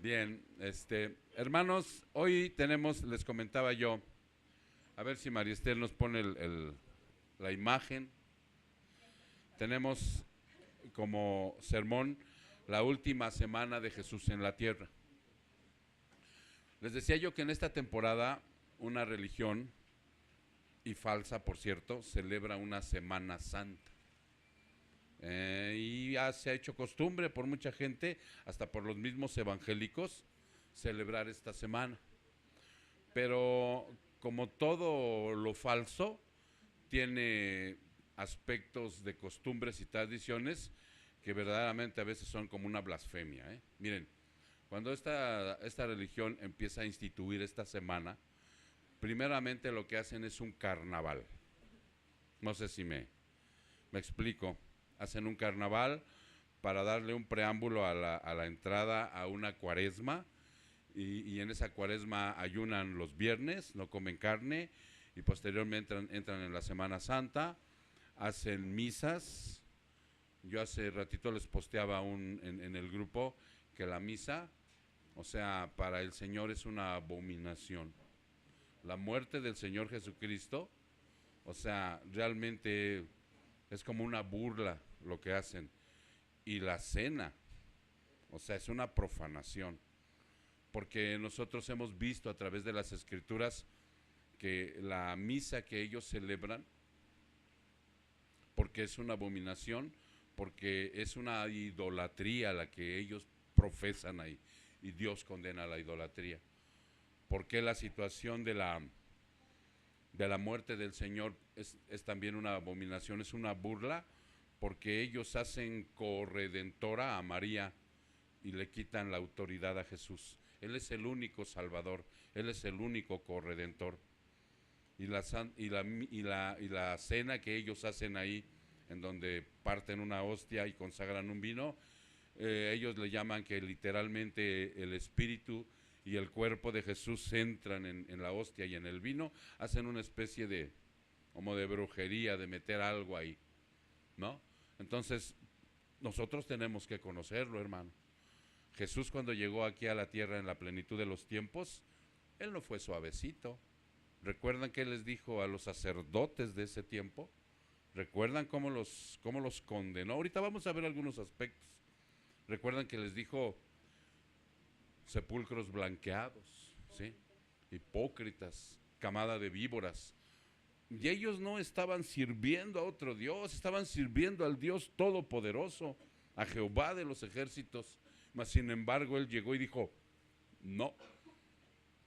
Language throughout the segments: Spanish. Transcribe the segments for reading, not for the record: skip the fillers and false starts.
Bien, hermanos, hoy tenemos, les comentaba yo, a ver si María Esther nos pone la imagen. Tenemos como sermón la última semana de Jesús en la tierra. Les decía yo que en esta temporada una religión, y falsa por cierto, celebra una Semana Santa. Y ya se ha hecho costumbre por mucha gente, hasta por los mismos evangélicos, celebrar esta semana. Pero como todo lo falso, tiene aspectos de costumbres y tradiciones que verdaderamente a veces son como una blasfemia. Miren, cuando esta religión empieza a instituir esta semana, primeramente lo que hacen es un carnaval. No sé si me explico. Hacen un carnaval para darle un preámbulo a la entrada a una cuaresma, y en esa cuaresma ayunan los viernes, no comen carne, y posteriormente entran en la Semana Santa, hacen misas. Yo hace ratito les posteaba en el grupo que la misa, o sea, para el Señor es una abominación. La muerte del Señor Jesucristo, o sea, realmente es como una burla lo que hacen. Y la cena, o sea, es una profanación. Porque nosotros hemos visto a través de las escrituras que la misa que ellos celebran, porque es una abominación, porque es una idolatría la que ellos profesan ahí, y Dios condena la idolatría. Porque la situación de la muerte del Señor es también una abominación, es una burla, porque ellos hacen corredentora a María y le quitan la autoridad a Jesús. Él es el único Salvador, Él es el único corredentor. Y la cena que ellos hacen ahí, en donde parten una hostia y consagran un vino, ellos le llaman que literalmente el espíritu y el cuerpo de Jesús entran en la hostia y en el vino, hacen una especie de, como de brujería, de meter algo ahí, ¿no? Entonces, nosotros tenemos que conocerlo, hermano. Jesús, cuando llegó aquí a la tierra en la plenitud de los tiempos, Él no fue suavecito. ¿Recuerdan qué les dijo a los sacerdotes de ese tiempo? ¿Recuerdan cómo los condenó? Ahorita vamos a ver algunos aspectos. ¿Recuerdan que les dijo sepulcros blanqueados, ¿sí? Hipócritas, camada de víboras? Y ellos no estaban sirviendo a otro Dios, estaban sirviendo al Dios Todopoderoso, a Jehová de los ejércitos. Mas sin embargo Él llegó y dijo: no,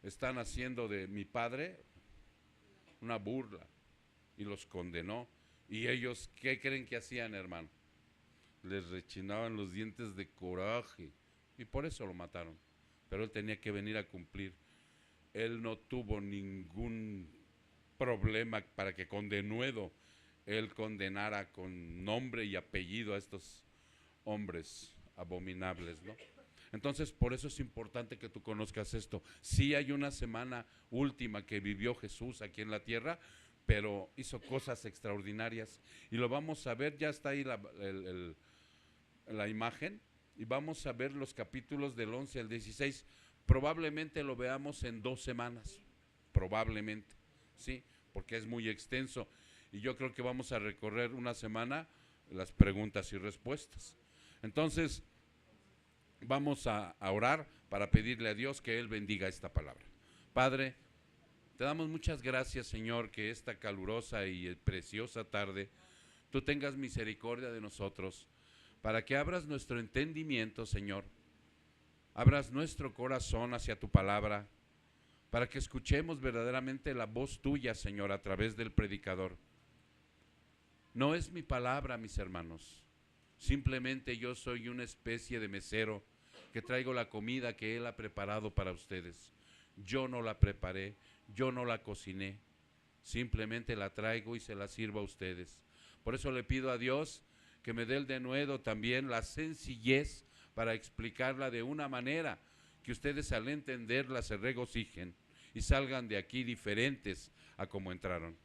están haciendo de mi Padre una burla, y los condenó. Y ellos, ¿qué creen que hacían, hermano? Les rechinaban los dientes de coraje, y por eso lo mataron. Pero Él tenía que venir a cumplir. Él no tuvo ningún problema para que con denuedo Él condenara con nombre y apellido a estos hombres abominables, ¿no? Entonces, por eso es importante que tú conozcas esto. Sí hay una semana última que vivió Jesús aquí en la tierra, pero hizo cosas extraordinarias. Y lo vamos a ver, ya está ahí la imagen, y vamos a ver los capítulos del 11 al 16. Probablemente lo veamos en 2 semanas, probablemente, ¿sí? Porque es muy extenso. Y yo creo que vamos a recorrer una semana las preguntas y respuestas. Entonces, vamos a orar para pedirle a Dios que Él bendiga esta palabra. Padre, te damos muchas gracias, Señor, que esta calurosa y preciosa tarde tú tengas misericordia de nosotros, para que abras nuestro entendimiento, Señor, abras nuestro corazón hacia tu palabra, para que escuchemos verdaderamente la voz tuya, Señor, a través del predicador. No es mi palabra, mis hermanos, simplemente yo soy una especie de mesero que traigo la comida que Él ha preparado para ustedes. Yo no la preparé, yo no la cociné, simplemente la traigo y se la sirvo a ustedes. Por eso le pido a Dios que me dé el denuedo también, la sencillez para explicarla de una manera que ustedes al entenderla se regocijen y salgan de aquí diferentes a como entraron.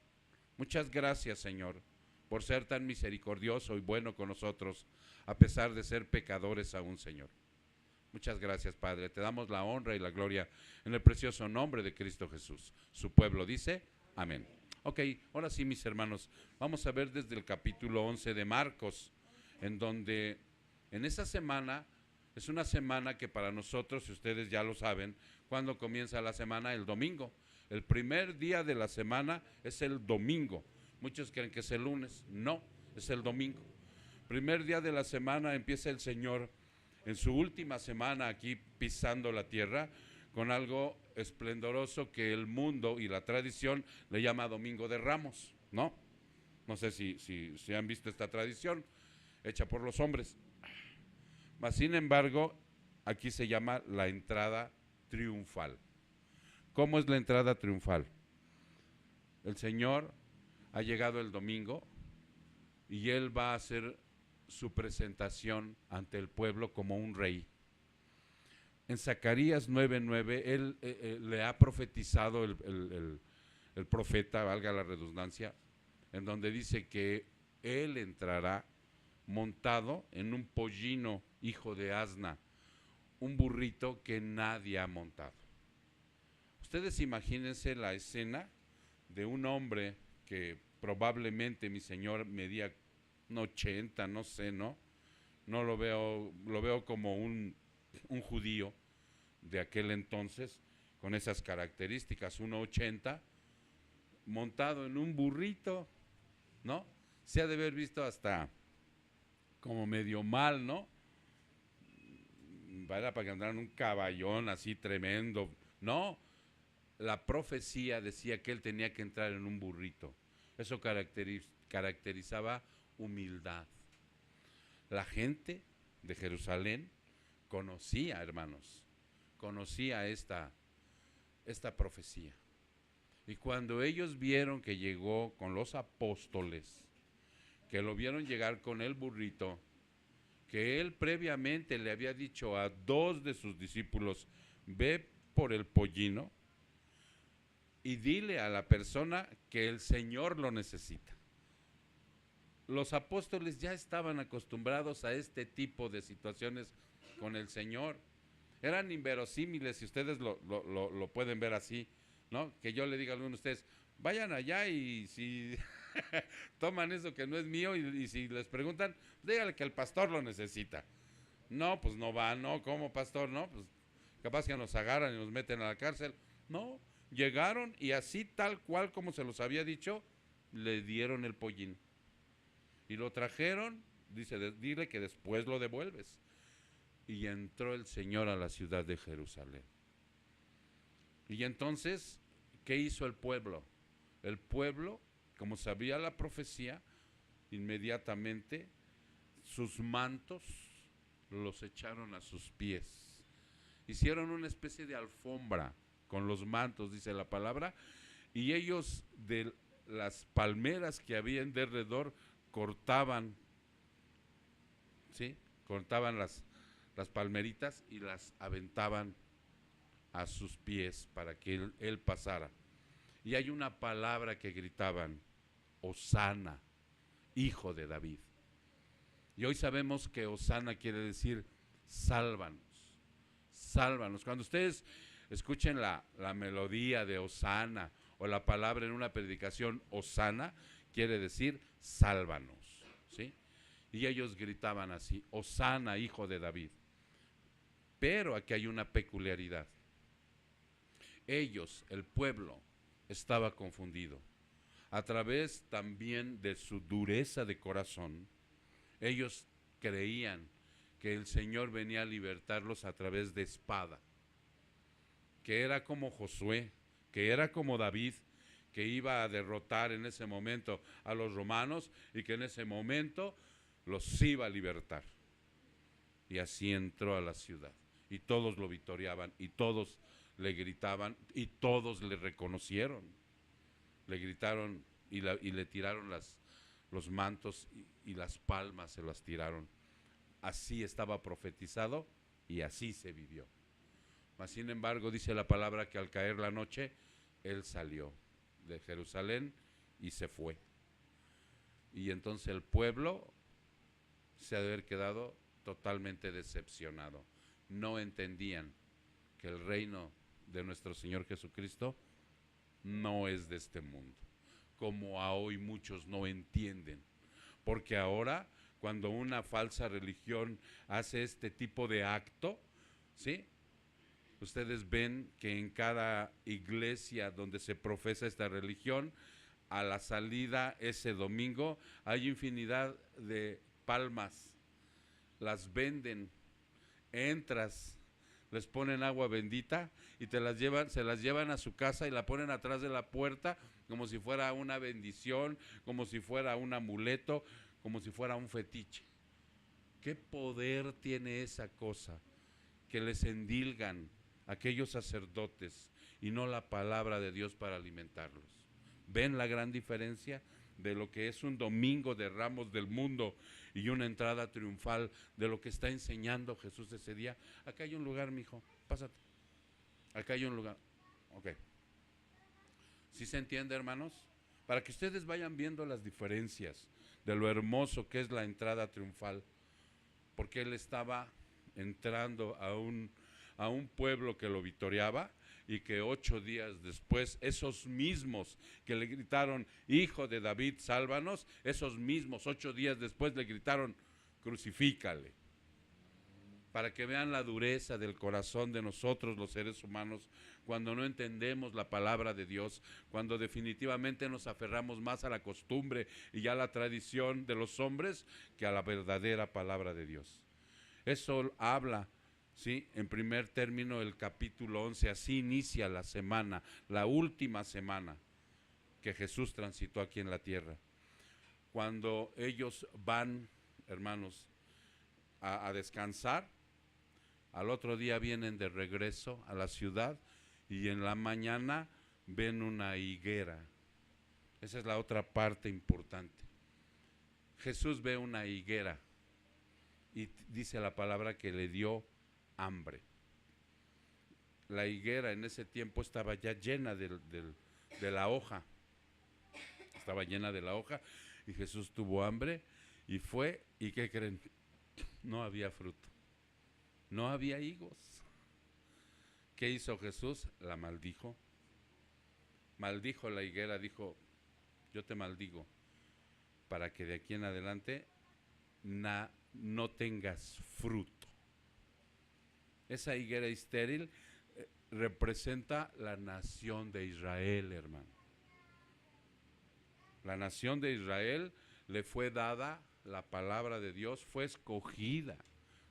Muchas gracias, Señor, por ser tan misericordioso y bueno con nosotros, a pesar de ser pecadores aún, Señor. Muchas gracias, Padre. Te damos la honra y la gloria en el precioso nombre de Cristo Jesús. Su pueblo dice, amén. Ok, ahora sí, mis hermanos, vamos a ver desde el capítulo 11 de Marcos, en donde en esa semana, es una semana que para nosotros, si ustedes ya lo saben, ¿cuándo comienza la semana? El domingo. El primer día de la semana es el domingo. Muchos creen que es el lunes. No, es el domingo. Primer día de la semana empieza el Señor en su última semana aquí pisando la tierra con algo esplendoroso que el mundo y la tradición le llama Domingo de Ramos, ¿no? No sé si han visto esta tradición hecha por los hombres. Mas, sin embargo, aquí se llama la entrada triunfal. ¿Cómo es la entrada triunfal? El Señor ha llegado el domingo y Él va a hacer su presentación ante el pueblo como un rey. En Zacarías 9:9, él le ha profetizado el profeta, valga la redundancia, en donde dice que él entrará montado en un pollino hijo de asna, un burrito que nadie ha montado. Ustedes imagínense la escena de un hombre que probablemente mi Señor medía un 80, no sé, ¿no? No lo veo como un judío de aquel entonces, con esas características, 1,80, montado en un burrito, ¿no? Se ha de haber visto hasta como medio mal, ¿no? Para que andara en un caballón así tremendo. No, la profecía decía que él tenía que entrar en un burrito. Eso caracterizaba humildad. La gente de Jerusalén conocía, hermanos, conocía esta profecía. Y cuando ellos vieron que llegó con los apóstoles, que lo vieron llegar con el burrito, que él previamente le había dicho a 2 de sus discípulos, ve por el pollino y dile a la persona que el Señor lo necesita. Los apóstoles ya estaban acostumbrados a este tipo de situaciones con el Señor. Eran inverosímiles, si ustedes lo pueden ver así, ¿no? Que yo le diga a alguno de ustedes, vayan allá y si toman eso que no es mío y si les preguntan, dígale que el pastor lo necesita. No, pues no va, no, ¿cómo pastor? No, pues capaz que nos agarran y nos meten a la cárcel. No, llegaron y así tal cual como se los había dicho, le dieron el pollín. Y lo trajeron, dice, dile que después lo devuelves. Y entró el Señor a la ciudad de Jerusalén. Y entonces, ¿qué hizo el pueblo? El pueblo, como sabía la profecía, inmediatamente sus mantos los echaron a sus pies. Hicieron una especie de alfombra con los mantos, dice la palabra, y ellos de las palmeras que habían de alrededor cortaban, ¿sí? Cortaban las palmeritas y las aventaban a sus pies para que él pasara. Y hay una palabra que gritaban, Hosana, hijo de David. Y hoy sabemos que Hosana quiere decir sálvanos, sálvanos. Cuando ustedes escuchen la melodía de Hosana o la palabra en una predicación, Hosana, quiere decir sálvanos, ¿sí? Y ellos gritaban así, Hosana, hijo de David. Pero aquí hay una peculiaridad. Ellos, el pueblo, estaba confundido. A través también de su dureza de corazón, ellos creían que el Señor venía a libertarlos a través de espada, que era como Josué, que era como David, que iba a derrotar en ese momento a los romanos y que en ese momento los iba a libertar. Y así entró a la ciudad y todos lo victoriaban y todos le gritaban y todos le reconocieron. Le gritaron y le tiraron los mantos y las palmas se las tiraron. Así estaba profetizado y así se vivió. Mas, sin embargo, dice la palabra que al caer la noche, él salió de Jerusalén y se fue. Y entonces el pueblo se ha de haber quedado totalmente decepcionado. no entendían que el reino de nuestro Señor Jesucristo no es de este mundo, como a hoy muchos no entienden. Porque ahora, cuando una falsa religión hace este tipo de acto, ¿sí? Ustedes ven que en cada iglesia donde se profesa esta religión, a la salida ese domingo hay infinidad de palmas, las venden, entras, les ponen agua bendita y se las llevan a su casa y la ponen atrás de la puerta como si fuera una bendición, como si fuera un amuleto, como si fuera un fetiche. ¿Qué poder tiene esa cosa? Que les endilgan aquellos sacerdotes y no la palabra de Dios para alimentarlos. ¿Ven la gran diferencia de lo que es un domingo de Ramos del mundo y una entrada triunfal de lo que está enseñando Jesús ese día? Acá hay un lugar, mijo, pásate. Acá hay un lugar. Ok. ¿Sí se entiende, hermanos? Para que ustedes vayan viendo las diferencias de lo hermoso que es la entrada triunfal. Porque él estaba entrando a un pueblo que lo vitoreaba y que 8 días después, esos mismos que le gritaron, hijo de David, sálvanos, esos mismos 8 días después le gritaron, crucifícale. Para que vean la dureza del corazón de nosotros los seres humanos cuando no entendemos la palabra de Dios, cuando definitivamente nos aferramos más a la costumbre y a la tradición de los hombres que a la verdadera palabra de Dios. Eso habla, ¿sí? En primer término el capítulo 11, así inicia la semana, la última semana que Jesús transitó aquí en la tierra. Cuando ellos van, hermanos, a descansar, al otro día vienen de regreso a la ciudad y en la mañana ven una higuera. Esa es la otra parte importante. Jesús ve una higuera y dice la palabra que le dio hambre. La higuera en ese tiempo estaba ya llena de la hoja. Estaba llena de la hoja y Jesús tuvo hambre y fue, ¿y qué creen? No había fruto. No había higos. ¿Qué hizo Jesús? La maldijo. Maldijo la higuera, dijo, yo te maldigo para que de aquí en adelante no tengas fruto. Esa higuera estéril representa la nación de Israel, hermano. La nación de Israel le fue dada la palabra de Dios, fue escogida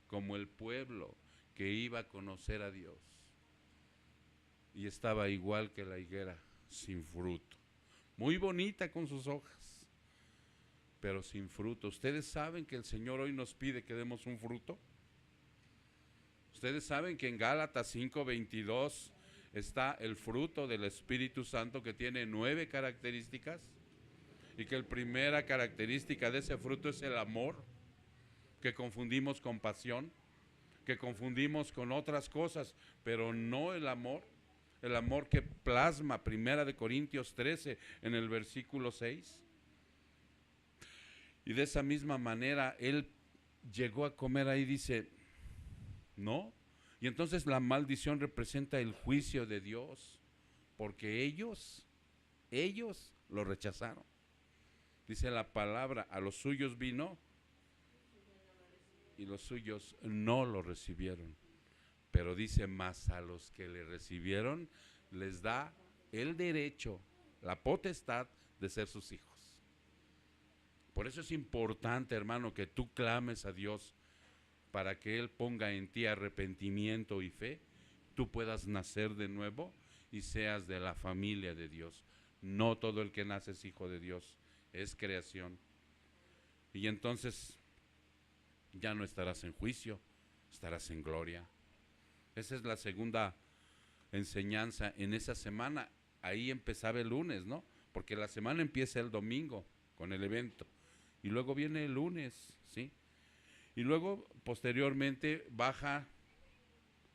como el pueblo que iba a conocer a Dios. Y estaba igual que la higuera, sin fruto. Muy bonita con sus hojas, pero sin fruto. ¿Ustedes saben que el Señor hoy nos pide que demos un fruto? ¿Ustedes saben que en Gálatas 5:22 está el fruto del Espíritu Santo que tiene 9 características? Y que la primera característica de ese fruto es el amor, que confundimos con pasión, que confundimos con otras cosas, pero no el amor que plasma 1 Corintios 13 en el versículo 6. Y de esa misma manera él llegó a comer ahí, dice, no. Y entonces la maldición representa el juicio de Dios, porque ellos lo rechazaron. Dice la palabra, a los suyos vino y los suyos no lo recibieron. Pero dice, más a los que le recibieron les da el derecho, la potestad de ser sus hijos. Por eso es importante, hermano, que tú clames a Dios para que Él ponga en ti arrepentimiento y fe, tú puedas nacer de nuevo y seas de la familia de Dios. No todo el que nace es hijo de Dios, es creación. Y entonces ya no estarás en juicio, estarás en gloria. Esa es la segunda enseñanza en esa semana. Ahí empezaba el lunes, ¿no? Porque la semana empieza el domingo con el evento. Y luego viene el lunes, ¿sí? Y luego, posteriormente, baja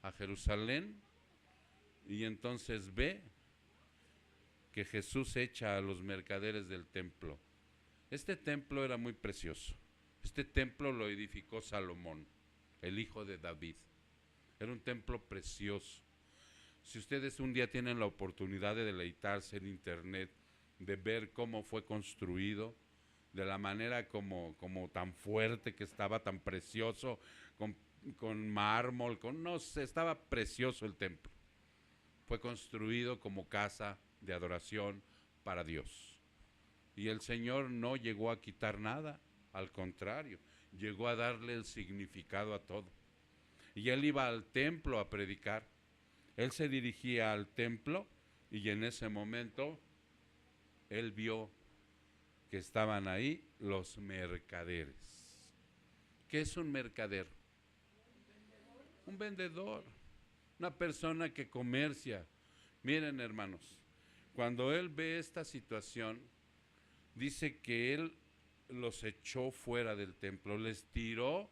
a Jerusalén y entonces ve que Jesús echa a los mercaderes del templo. Este templo era muy precioso. Este templo lo edificó Salomón, el hijo de David. Era un templo precioso. Si ustedes un día tienen la oportunidad de deleitarse en internet, de ver cómo fue construido, de la manera como tan fuerte que estaba, tan precioso, con mármol, no sé, estaba precioso el templo. Fue construido como casa de adoración para Dios. Y el Señor no llegó a quitar nada, al contrario, llegó a darle el significado a todo. Y él iba al templo a predicar. Él se dirigía al templo y en ese momento él vio que estaban ahí los mercaderes. ¿Qué es un mercader? Un vendedor, una persona que comercia. Miren, hermanos, cuando él ve esta situación, dice que él los echó fuera del templo, les tiró.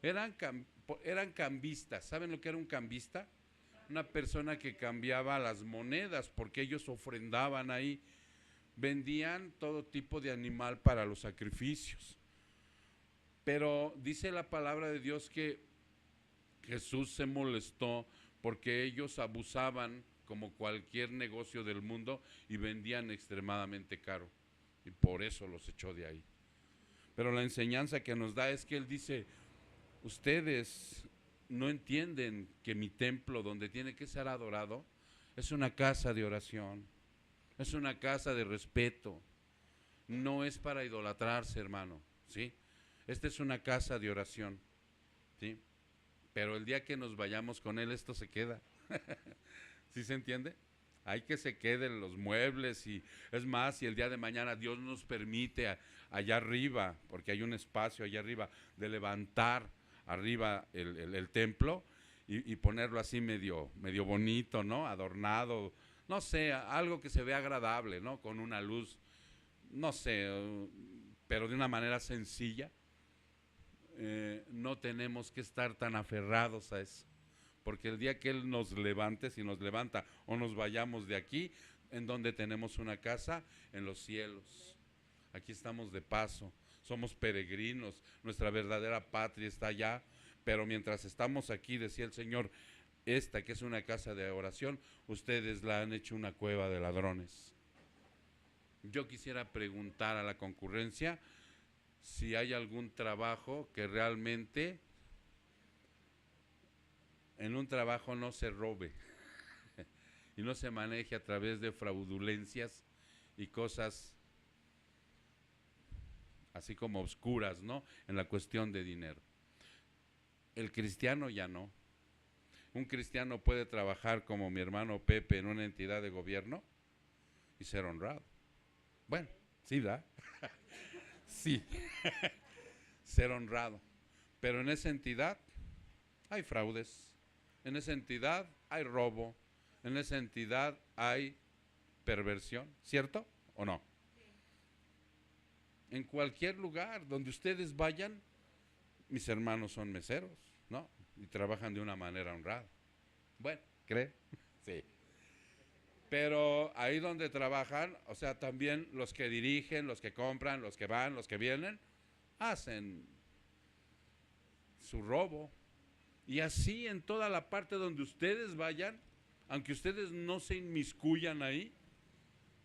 Eran cambistas. ¿Saben lo que era un cambista? Una persona que cambiaba las monedas, porque ellos ofrendaban ahí, vendían todo tipo de animal para los sacrificios. Pero dice la palabra de Dios que Jesús se molestó porque ellos abusaban como cualquier negocio del mundo y vendían extremadamente caro, y por eso los echó de ahí. Pero la enseñanza que nos da es que él dice: ustedes no entienden que mi templo, donde tiene que ser adorado, es una casa de oración, es una casa de respeto, no es para idolatrarse, hermano, ¿sí? Esta es una casa de oración, ¿sí? Pero el día que nos vayamos con él, esto se queda. ¿Sí se entiende? Hay que se queden los muebles, y es más, si el día de mañana Dios nos permite allá arriba, porque hay un espacio allá arriba, de levantar arriba el templo y ponerlo así medio bonito, ¿no? Adornado, no sé, algo que se vea agradable, ¿no? Con una luz, no sé, pero de una manera sencilla. No tenemos que estar tan aferrados a eso, porque el día que Él nos levante, si nos levanta o nos vayamos de aquí, ¿en donde tenemos una casa? En los cielos. Aquí estamos de paso, somos peregrinos, nuestra verdadera patria está allá, pero mientras estamos aquí, decía el Señor, esta que es una casa de oración, ustedes la han hecho una cueva de ladrones. Yo quisiera preguntar a la concurrencia si hay algún trabajo que realmente en un trabajo no se robe y no se maneje a través de fraudulencias y cosas así como oscuras, ¿no? En la cuestión de dinero. El cristiano ya no. Un cristiano puede trabajar como mi hermano Pepe en una entidad de gobierno y ser honrado. Bueno, sí, ¿verdad? Sí, ser honrado. Pero en esa entidad hay fraudes, en esa entidad hay robo, en esa entidad hay perversión, ¿cierto o no? En cualquier lugar donde ustedes vayan, mis hermanos son meseros, ¿no? Y trabajan de una manera honrada. Bueno, ¿cree? Sí. Pero ahí donde trabajan, o sea, también los que dirigen, los que compran, los que van, los que vienen, hacen su robo. Y así en toda la parte donde ustedes vayan, aunque ustedes no se inmiscuyan ahí,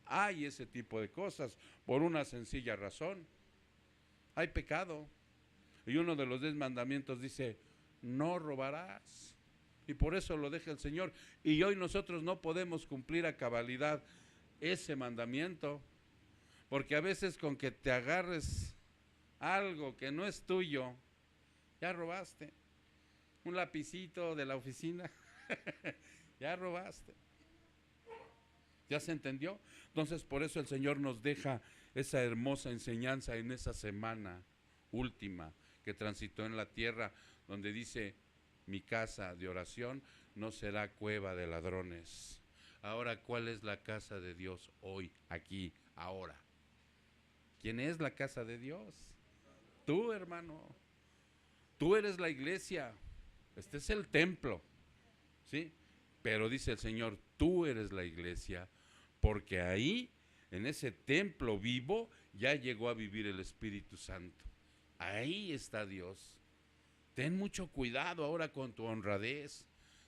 hay ese tipo de cosas, por una sencilla razón. Hay pecado. Y uno de los 10 mandamientos dice, no robarás. Y por eso lo deja el Señor. Y hoy nosotros no podemos cumplir a cabalidad ese mandamiento, porque a veces con que te agarres algo que no es tuyo, ya robaste. Un lapicito de la oficina, ya robaste. ¿Ya se entendió? Entonces por eso el Señor nos deja esa hermosa enseñanza en esa semana última que transitó en la tierra, donde dice, mi casa de oración no será cueva de ladrones. Ahora, ¿cuál es la casa de Dios hoy, aquí, ahora? ¿Quién es la casa de Dios? Tú, hermano. Tú eres la iglesia. Este es el templo, ¿sí? Pero dice el Señor, tú eres la iglesia, porque ahí, en ese templo vivo, ya llegó a vivir el Espíritu Santo. Ahí está Dios. Ten mucho cuidado ahora con tu honradez.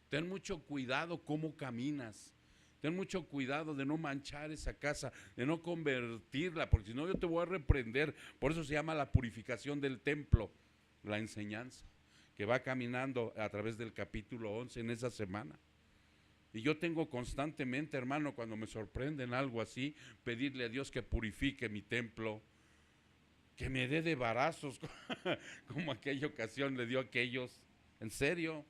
Ten mucho cuidado cómo caminas. Ten mucho cuidado de no manchar esa casa, de no convertirla, porque si no yo te voy a reprender. Por eso se llama la purificación del templo, la enseñanza, que va caminando a través del capítulo 11 en esa semana. Y yo tengo constantemente, hermano, cuando me sorprenden algo así, pedirle a Dios que purifique mi templo, que me dé de varazos, como aquella ocasión le dio a aquellos. En serio,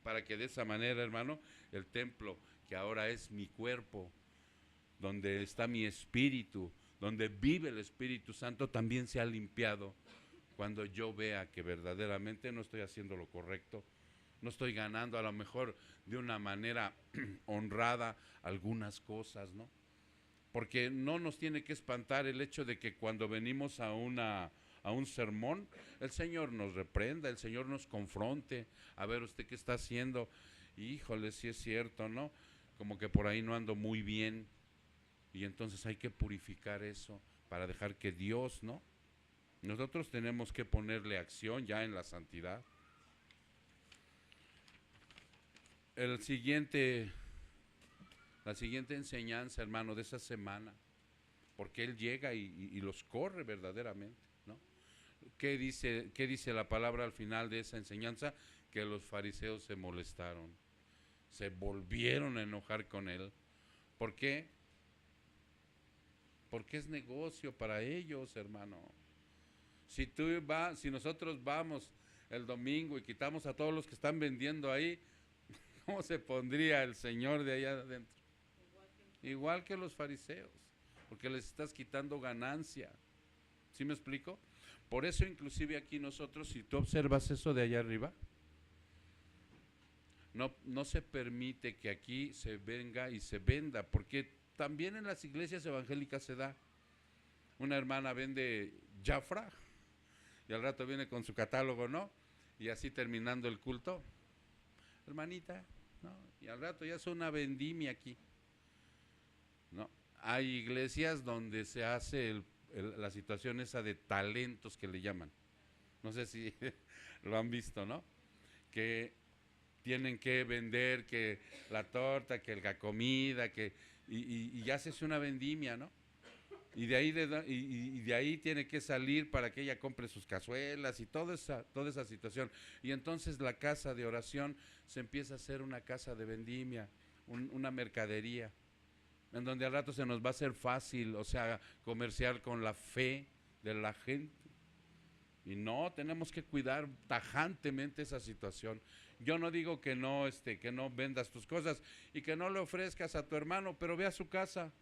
para que de esa manera, hermano, el templo, que ahora es mi cuerpo, donde está mi espíritu, donde vive el Espíritu Santo, también sea limpiado. Cuando yo vea que verdaderamente no estoy haciendo lo correcto, no estoy ganando a lo mejor de una manera honrada algunas cosas, ¿no? Porque no nos tiene que espantar el hecho de que cuando venimos a un sermón, el Señor nos reprenda, el Señor nos confronte, a ver usted qué está haciendo. Híjole, sí es cierto, ¿no? Como que por ahí no ando muy bien, y entonces hay que purificar eso para dejar que Dios, ¿no? Nosotros tenemos que ponerle acción ya en la santidad. La siguiente enseñanza, hermano, de esa semana, porque Él llega y los corre verdaderamente, ¿no? ¿Qué dice la palabra al final de esa enseñanza? Que los fariseos se molestaron, se volvieron a enojar con Él. ¿Por qué? Porque es negocio para ellos, hermano. Si nosotros vamos el domingo y quitamos a todos los que están vendiendo ahí, ¿cómo se pondría el Señor de allá adentro? Igual que los fariseos, porque les estás quitando ganancia. ¿Sí me explico? Por eso inclusive aquí nosotros, si tú observas eso de allá arriba, no se permite que aquí se venga y se venda, porque también en las iglesias evangélicas se da. Una hermana vende Jafra y al rato viene con su catálogo, ¿no? Y así terminando el culto, hermanita, ¿no? Y al rato ya es una vendimia aquí, ¿no? Hay iglesias donde se hace la situación esa de talentos que le llaman. No sé si lo han visto, ¿no? Que tienen que vender que la torta, que la comida, y ya se hace una vendimia, ¿no? Y de ahí tiene que salir para que ella compre sus cazuelas y toda esa situación. Y entonces la casa de oración se empieza a hacer una casa de vendimia, una mercadería, en donde al rato se nos va a hacer fácil, o sea, comerciar con la fe de la gente. Y no, tenemos que cuidar tajantemente esa situación. Yo no digo que no vendas tus cosas y que no le ofrezcas a tu hermano, pero ve a su casa.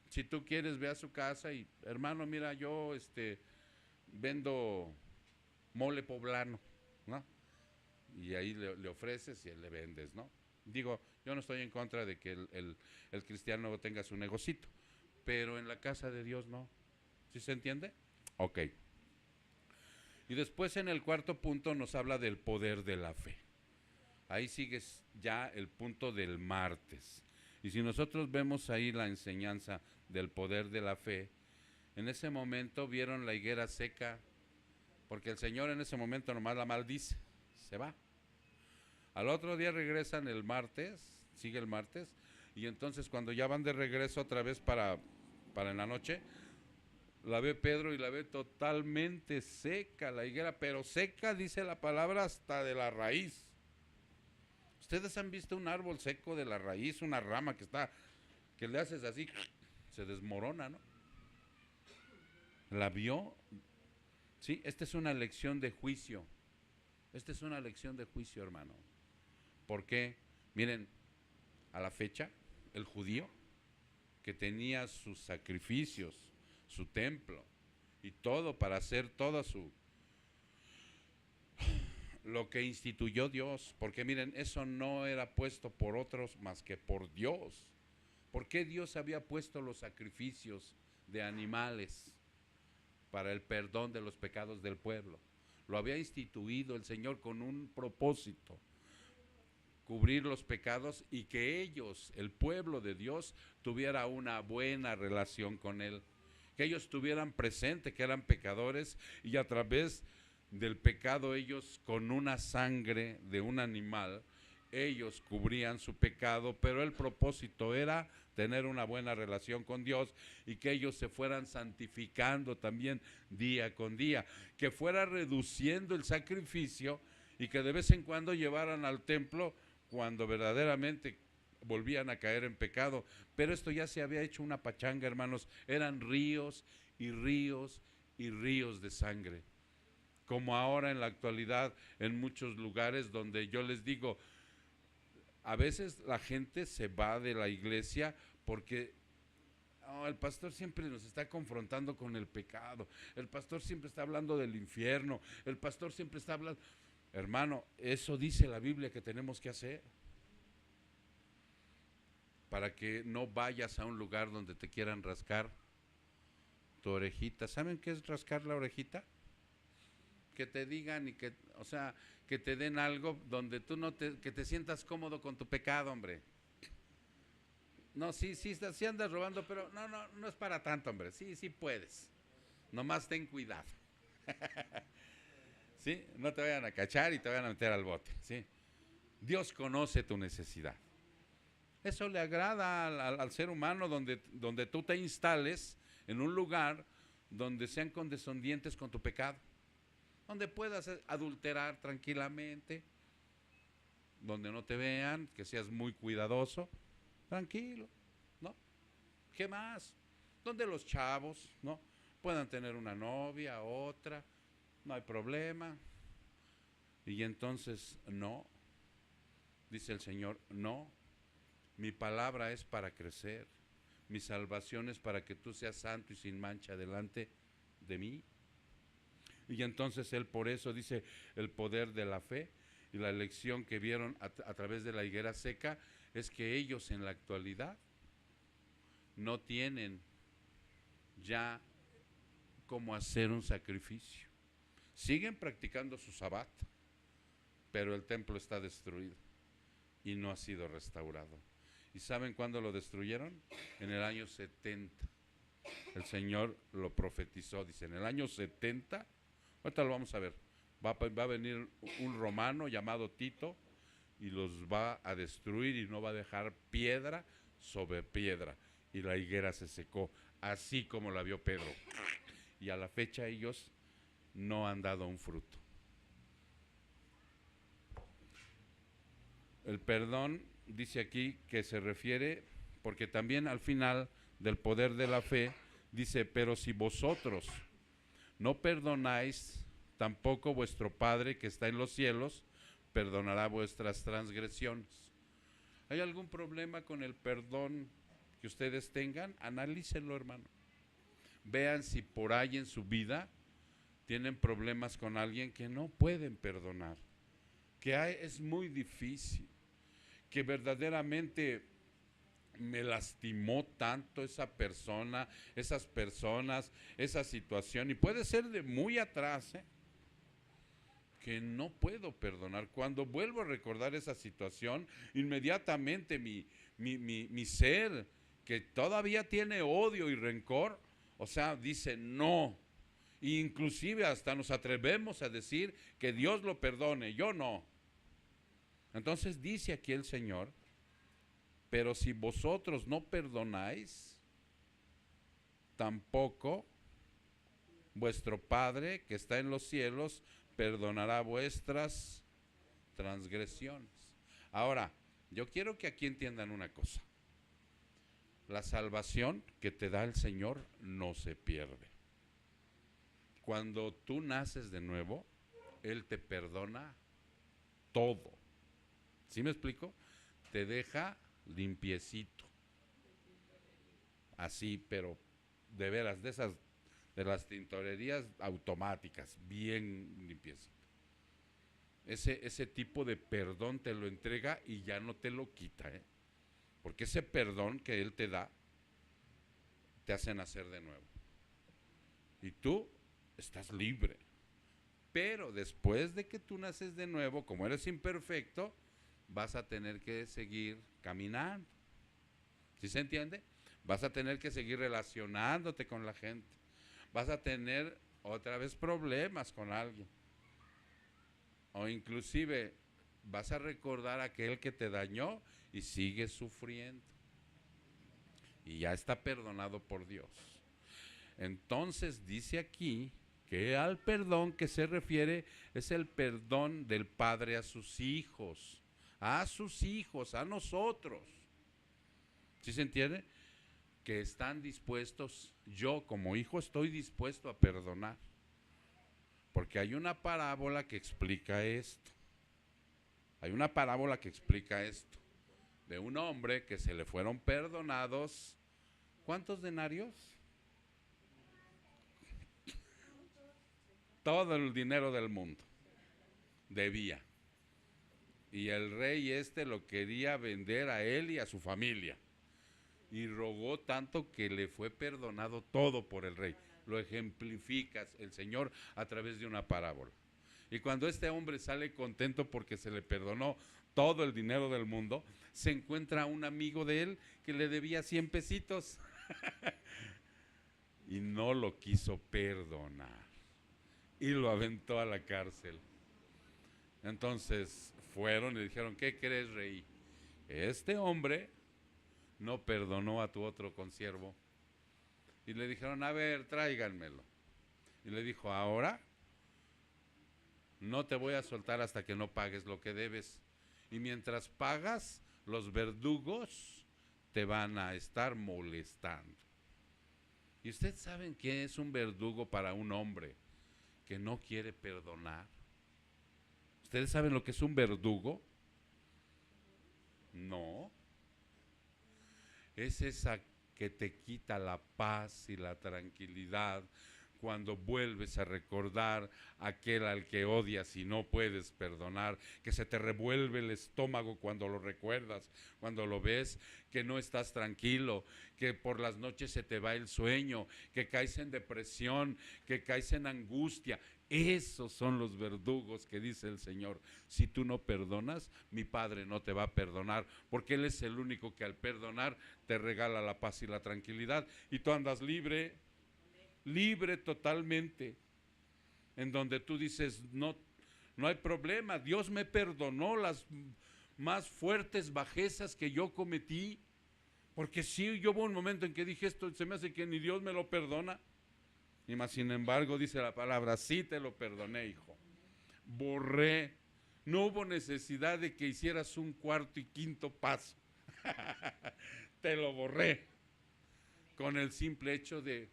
Si tú quieres, ve a su casa y, hermano, mira, yo vendo mole poblano, ¿no? Y ahí le ofreces y le vendes, ¿no? Digo, yo no estoy en contra de que el cristiano tenga su negocito, pero en la casa de Dios no. ¿Sí se entiende? Ok. Y después en el cuarto punto nos habla del poder de la fe. Ahí sigues ya el punto del martes. Y si nosotros vemos ahí la enseñanza del poder de la fe, en ese momento vieron la higuera seca, porque el Señor en ese momento nomás la maldice, se va. Al otro día regresan el martes, sigue el martes, y entonces cuando ya van de regreso otra vez para en la noche, la ve Pedro y la ve totalmente seca la higuera, pero seca dice la palabra hasta de la raíz. Ustedes han visto un árbol seco de la raíz, una rama que le haces así, se desmorona, ¿no? ¿La vio? Sí, esta es una lección de juicio. Esta es una lección de juicio, hermano. ¿Por qué? Miren, a la fecha, el judío que tenía sus sacrificios, su templo y todo para hacer todo lo que instituyó Dios, porque miren, eso no era puesto por otros más que por Dios. ¿Por qué Dios había puesto los sacrificios de animales para el perdón de los pecados del pueblo? Lo había instituido el Señor con un propósito: cubrir los pecados y que ellos, el pueblo de Dios, tuviera una buena relación con Él, que ellos tuvieran presente que eran pecadores y a través del pecado ellos, con una sangre de un animal, ellos cubrían su pecado, pero el propósito era tener una buena relación con Dios y que ellos se fueran santificando también día con día, que fuera reduciendo el sacrificio y que de vez en cuando llevaran al templo cuando verdaderamente volvían a caer en pecado. Pero esto ya se había hecho una pachanga, hermanos. Eran ríos y ríos y ríos de sangre, como ahora en la actualidad en muchos lugares donde yo les digo, a veces la gente se va de la iglesia porque el pastor siempre nos está confrontando con el pecado, el pastor siempre está hablando del infierno, el pastor siempre está hablando. Hermano, eso dice la Biblia que tenemos que hacer, para que no vayas a un lugar donde te quieran rascar tu orejita. ¿Saben qué es rascar la orejita? Que te digan y que, o sea, que te den algo donde tú no te, que te sientas cómodo con tu pecado, hombre. No, sí andas robando, pero no es para tanto, hombre. Sí puedes. Nomás ten cuidado. ¿Sí? No te vayan a cachar y te vayan a meter al bote, ¿sí? Dios conoce tu necesidad. Eso le agrada al ser humano, donde tú te instales en un lugar donde sean condescendientes con tu pecado, donde puedas adulterar tranquilamente, donde no te vean, que seas muy cuidadoso, tranquilo, ¿no? ¿Qué más? Donde los chavos, ¿no?, puedan tener una novia, otra, no hay problema. Y entonces, no, dice el Señor, no, mi palabra es para crecer, mi salvación es para que tú seas santo y sin mancha delante de mí. Y entonces Él por eso dice el poder de la fe y la elección que vieron a través de la higuera seca es que ellos en la actualidad no tienen ya cómo hacer un sacrificio. Siguen practicando su sabbat, pero el templo está destruido y no ha sido restaurado. ¿Y saben cuándo lo destruyeron? En el año 70. El Señor lo profetizó, dice, en el año 70, ahorita lo vamos a ver, va a venir un romano llamado Tito y los va a destruir y no va a dejar piedra sobre piedra. Y la higuera se secó, así como la vio Pedro. Y a la fecha ellos no han dado un fruto. El perdón, dice aquí, que se refiere, porque también al final del poder de la fe, dice, pero si vosotros no perdonáis, tampoco vuestro Padre que está en los cielos perdonará vuestras transgresiones. ¿Hay algún problema con el perdón que ustedes tengan? Analícenlo, hermano. Vean si por ahí en su vida tienen problemas con alguien que no pueden perdonar, que es muy difícil, que verdaderamente me lastimó tanto esa persona, esas personas, esa situación, y puede ser de muy atrás, que no puedo perdonar. Cuando vuelvo a recordar esa situación, inmediatamente mi ser, que todavía tiene odio y rencor, o sea, dice no. E inclusive hasta nos atrevemos a decir que Dios lo perdone, yo no. Entonces dice aquí el Señor, pero si vosotros no perdonáis, tampoco vuestro Padre que está en los cielos perdonará vuestras transgresiones. Ahora, yo quiero que aquí entiendan una cosa. La salvación que te da el Señor no se pierde. Cuando tú naces de nuevo, Él te perdona todo. ¿Sí me explico? Te deja limpiecito. Así, pero de veras, de las tintorerías automáticas, bien limpiecito. Ese tipo de perdón te lo entrega y ya no te lo quita, porque ese perdón que Él te da, te hace nacer de nuevo. Y tú estás libre. Pero después de que tú naces de nuevo, como eres imperfecto, vas a tener que seguir caminando. ¿Sí se entiende? Vas a tener que seguir relacionándote con la gente. Vas a tener otra vez problemas con alguien. O inclusive vas a recordar a aquel que te dañó y sigues sufriendo. Y ya está perdonado por Dios. Entonces dice aquí que al perdón que se refiere es el perdón del padre a sus hijos, a nosotros. ¿Sí se entiende? Que están dispuestos, yo como hijo estoy dispuesto a perdonar. Porque hay una parábola que explica esto. Hay una parábola que explica esto. De un hombre que se le fueron perdonados, ¿cuántos denarios? Todo el dinero del mundo. Debía. Y el rey lo quería vender a él y a su familia. Y rogó tanto que le fue perdonado todo por el rey. Lo ejemplifica el Señor a través de una parábola. Y cuando este hombre sale contento porque se le perdonó todo el dinero del mundo, se encuentra un amigo de él que le debía 100 pesitos y no lo quiso perdonar y lo aventó a la cárcel. Entonces fueron y dijeron, ¿qué crees, rey? Este hombre no perdonó a tu otro consiervo. Y le dijeron, a ver, tráiganmelo. Y le dijo, ahora no te voy a soltar hasta que no pagues lo que debes. Y mientras pagas, los verdugos te van a estar molestando. ¿Y ustedes saben qué es un verdugo para un hombre que no quiere perdonar? ¿Ustedes saben lo que es un verdugo? No. Es esa que te quita la paz y la tranquilidad cuando vuelves a recordar aquel al que odias y no puedes perdonar, que se te revuelve el estómago cuando lo recuerdas, cuando lo ves, que no estás tranquilo, que por las noches se te va el sueño, que caes en depresión, que caes en angustia. Esos son los verdugos que dice el Señor. Si tú no perdonas, mi Padre no te va a perdonar, porque Él es el único que al perdonar te regala la paz y la tranquilidad, y tú andas libre totalmente, en donde tú dices, no hay problema, Dios me perdonó las más fuertes bajezas que yo cometí, porque sí, yo hubo un momento en que dije, esto se me hace que ni Dios me lo perdona, y más sin embargo dice la palabra, sí te lo perdoné, hijo, borré, no hubo necesidad de que hicieras un cuarto y quinto paso, te lo borré, con el simple hecho de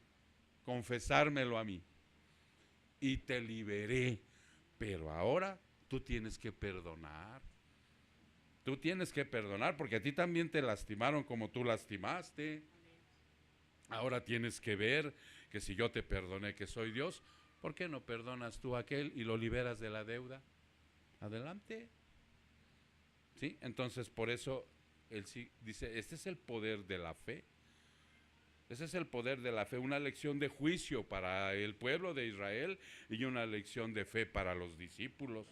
confesármelo a mí, y te liberé, pero ahora tú tienes que perdonar. Tú tienes que perdonar porque a ti también te lastimaron como tú lastimaste. Ahora tienes que ver que si yo te perdoné que soy Dios, ¿por qué no perdonas tú a aquel y lo liberas de la deuda? Adelante. ¿Sí? Entonces por eso él sí dice, este es el poder de la fe. Ese es el poder de la fe, una lección de juicio para el pueblo de Israel y una lección de fe para los discípulos.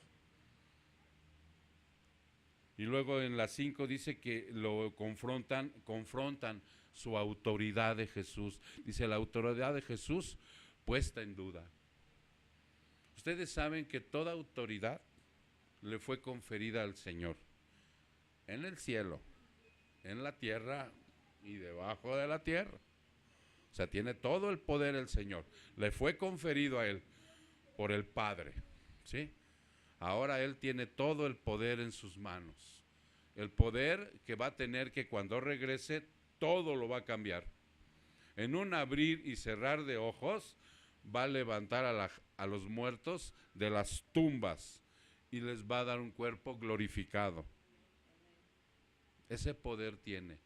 Y luego en las 5 dice que lo confrontan su autoridad de Jesús. Dice, la autoridad de Jesús puesta en duda. Ustedes saben que toda autoridad le fue conferida al Señor, en el cielo, en la tierra y debajo de la tierra. O sea, tiene todo el poder el Señor. Le fue conferido a Él por el Padre, ¿sí? Ahora Él tiene todo el poder en sus manos. El poder que va a tener que cuando regrese, todo lo va a cambiar. En un abrir y cerrar de ojos, va a levantar a los muertos de las tumbas y les va a dar un cuerpo glorificado. Ese poder tiene.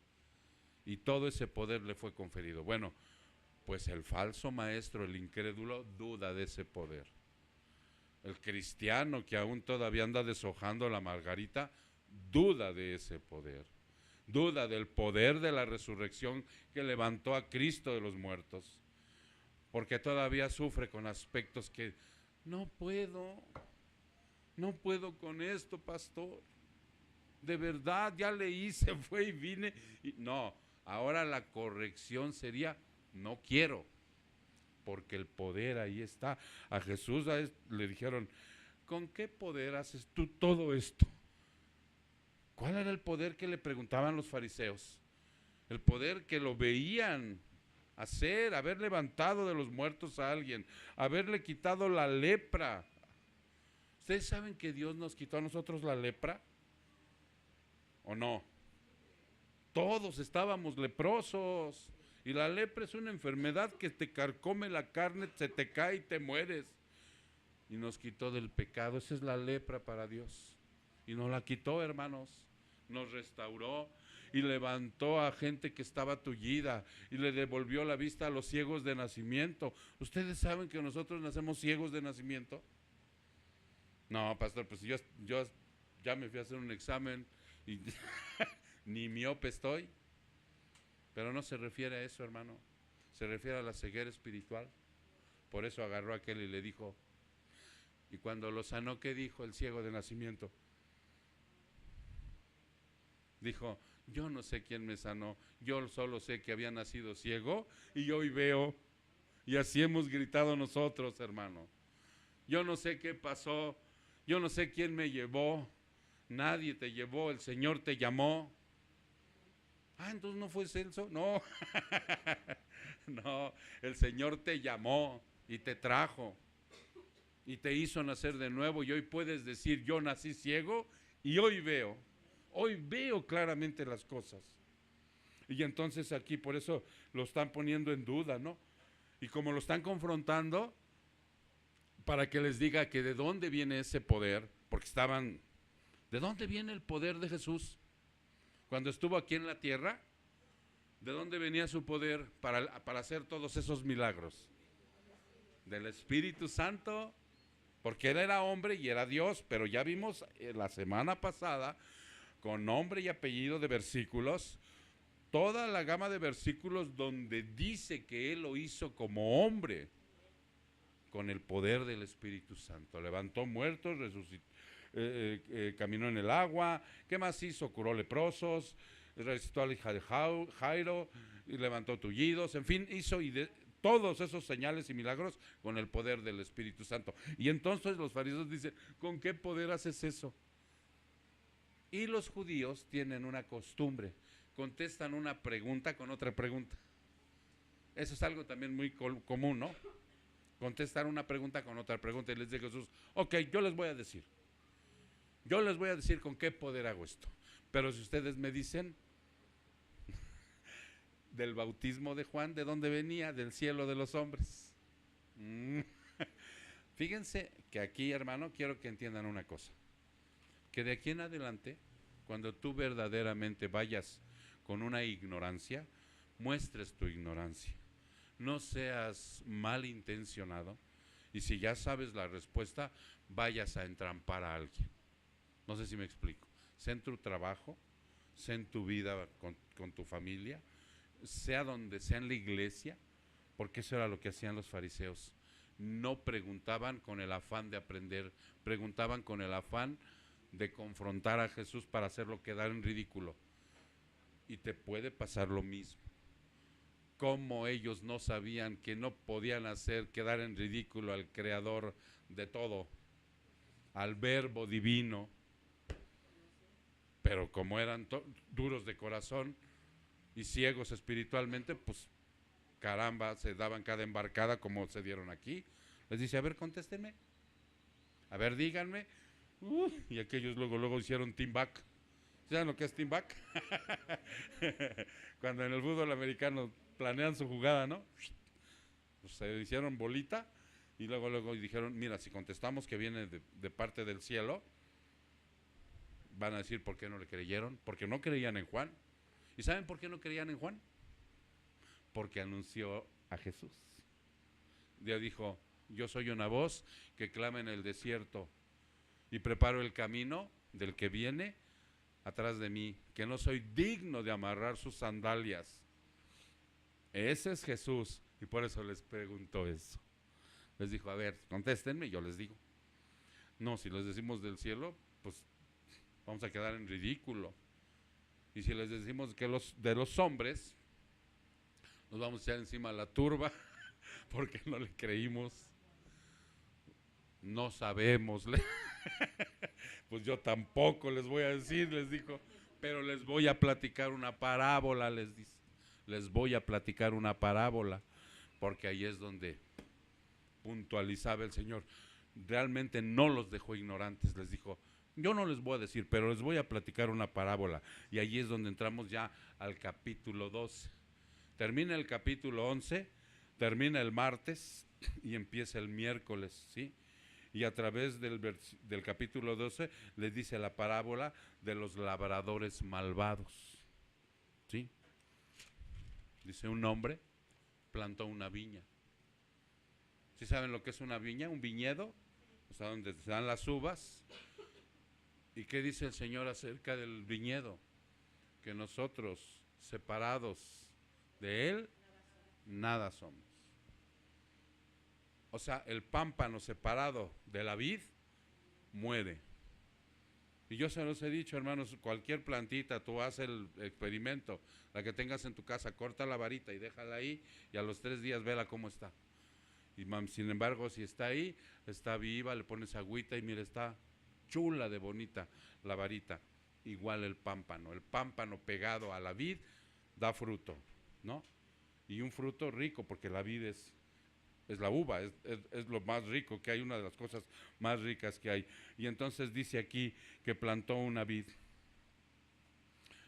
Y todo ese poder le fue conferido. Bueno, pues el falso maestro, el incrédulo, duda de ese poder. El cristiano que aún todavía anda deshojando la margarita, duda de ese poder. Duda del poder de la resurrección que levantó a Cristo de los muertos. Porque todavía sufre con aspectos que no puedo con esto, pastor. De verdad, ya le hice, fue y vine. No, ahora la corrección sería, no quiero, porque el poder ahí está. A Jesús le dijeron, ¿con qué poder haces tú todo esto? ¿Cuál era el poder que le preguntaban los fariseos? El poder que lo veían hacer, haber levantado de los muertos a alguien, haberle quitado la lepra. ¿Ustedes saben que Dios nos quitó a nosotros la lepra? ¿O no? Todos estábamos leprosos. Y la lepra es una enfermedad que te carcome la carne, se te cae y te mueres. Y nos quitó del pecado. Esa es la lepra para Dios. Y nos la quitó, hermanos. Nos restauró y levantó a gente que estaba tullida y le devolvió la vista a los ciegos de nacimiento. ¿Ustedes saben que nosotros nacemos ciegos de nacimiento? No, pastor, pues yo ya me fui a hacer un examen y ni miope estoy. Pero no se refiere a eso, hermano. Se refiere a la ceguera espiritual. Por eso agarró a aquel y le dijo, y cuando lo sanó, ¿qué dijo el ciego de nacimiento? Dijo, yo no sé quién me sanó, yo solo sé que había nacido ciego y hoy veo. Y así hemos gritado nosotros, hermano. Yo no sé qué pasó, yo no sé quién me llevó, nadie te llevó, el Señor te llamó. Ah, entonces no fue Celso, no. No, el Señor te llamó y te trajo y te hizo nacer de nuevo y hoy puedes decir, yo nací ciego y hoy veo claramente las cosas. Y entonces aquí por eso lo están poniendo en duda, ¿no? Y como lo están confrontando, para que les diga que de dónde viene ese poder, porque estaban, ¿de dónde viene el poder de Jesús? Cuando estuvo aquí en la tierra, ¿de dónde venía su poder para hacer todos esos milagros? Del Espíritu Santo, porque él era hombre y era Dios, pero ya vimos la semana pasada, con nombre y apellido de versículos, toda la gama de versículos donde dice que él lo hizo como hombre, con el poder del Espíritu Santo. Levantó muertos, resucitó, caminó en el agua. ¿Qué más hizo? Curó leprosos, resucitó a la hija de Jairo, y levantó tullidos. En fin, hizo todos esos señales y milagros con el poder del Espíritu Santo. Y entonces los fariseos dicen, ¿con qué poder haces eso? Y los judíos tienen una costumbre, contestan una pregunta con otra pregunta. Eso es algo también muy común, ¿no? Contestar una pregunta con otra pregunta. Y les dice Jesús, ok, yo les voy a decir con qué poder hago esto. Pero si ustedes me dicen, del bautismo de Juan, ¿de dónde venía? Del cielo de los hombres. Fíjense que aquí, hermano, quiero que entiendan una cosa. Que de aquí en adelante, cuando tú verdaderamente vayas con una ignorancia, muestres tu ignorancia. No seas malintencionado y si ya sabes la respuesta, vayas a entrampar a alguien. No sé si me explico. Sea en tu trabajo, sea en tu vida con tu familia, sea donde sea en la iglesia, porque eso era lo que hacían los fariseos. No preguntaban con el afán de aprender, preguntaban con el afán de confrontar a Jesús para hacerlo quedar en ridículo. Y te puede pasar lo mismo. Como ellos no sabían que no podían hacer quedar en ridículo al creador de todo, al verbo divino, pero como eran duros de corazón y ciegos espiritualmente, pues caramba, se daban cada embarcada como se dieron aquí. Les dice, a ver, contéstenme, a ver, díganme. Y aquellos luego hicieron team back. ¿Saben lo que es team back? Cuando en el fútbol americano planean su jugada, ¿no? Pues se hicieron bolita y luego dijeron, mira, si contestamos que viene de parte del cielo, van a decir por qué no le creyeron, porque no creían en Juan. ¿Y saben por qué no creían en Juan? Porque anunció a Jesús. Dios dijo, yo soy una voz que clama en el desierto y preparo el camino del que viene atrás de mí, que no soy digno de amarrar sus sandalias. Ese es Jesús, y por eso les preguntó eso. Les dijo, a ver, contéstenme, y yo les digo. No, si les decimos del cielo, pues vamos a quedar en ridículo. Y si les decimos que de los hombres, nos vamos a echar encima la turba, porque no le creímos. No sabemos. Pues yo tampoco les voy a decir, les dijo, pero les voy a platicar una parábola, les dice. Les voy a platicar una parábola, porque ahí es donde puntualizaba el Señor. Realmente no los dejó ignorantes, les dijo, yo no les voy a decir, pero les voy a platicar una parábola. Y ahí es donde entramos ya al capítulo 12. Termina el capítulo 11, termina el martes y empieza el miércoles, ¿sí? Y a través del capítulo 12 les dice la parábola de los labradores malvados, ¿sí? Dice, un hombre plantó una viña. ¿Sí saben lo que es una viña? Un viñedo, o sea, donde se dan las uvas. ¿Y qué dice el Señor acerca del viñedo? Que nosotros, separados de Él, nada somos. O sea, el pámpano separado de la vid muere. Y yo se los he dicho, hermanos, cualquier plantita, tú haces el experimento, la que tengas en tu casa, corta la varita y déjala ahí, y a los 3 días vela cómo está. Y sin embargo, si está ahí, está viva, le pones agüita y mira, está chula de bonita la varita. Igual el pámpano pegado a la vid da fruto, ¿no? Y un fruto rico, porque la vid es la uva, es lo más rico que hay, una de las cosas más ricas que hay. Y entonces dice aquí que plantó una vid.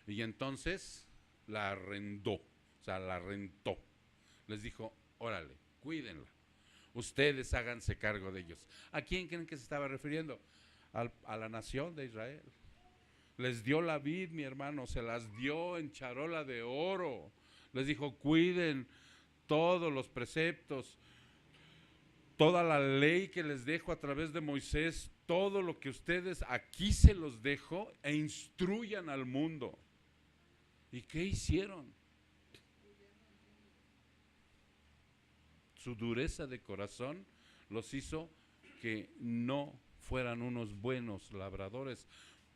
Y entonces la arrendó, o sea, la rentó. Les dijo, órale, cuídenla. Ustedes háganse cargo de ellos. ¿A quién creen que se estaba refiriendo? A la nación de Israel. Les dio la vid, mi hermano, se las dio en charola de oro. Les dijo, cuiden todos los preceptos, toda la ley que les dejo a través de Moisés, todo lo que ustedes aquí se los dejo, e instruyan al mundo. ¿Y qué hicieron? Su dureza de corazón los hizo que no fueran unos buenos labradores,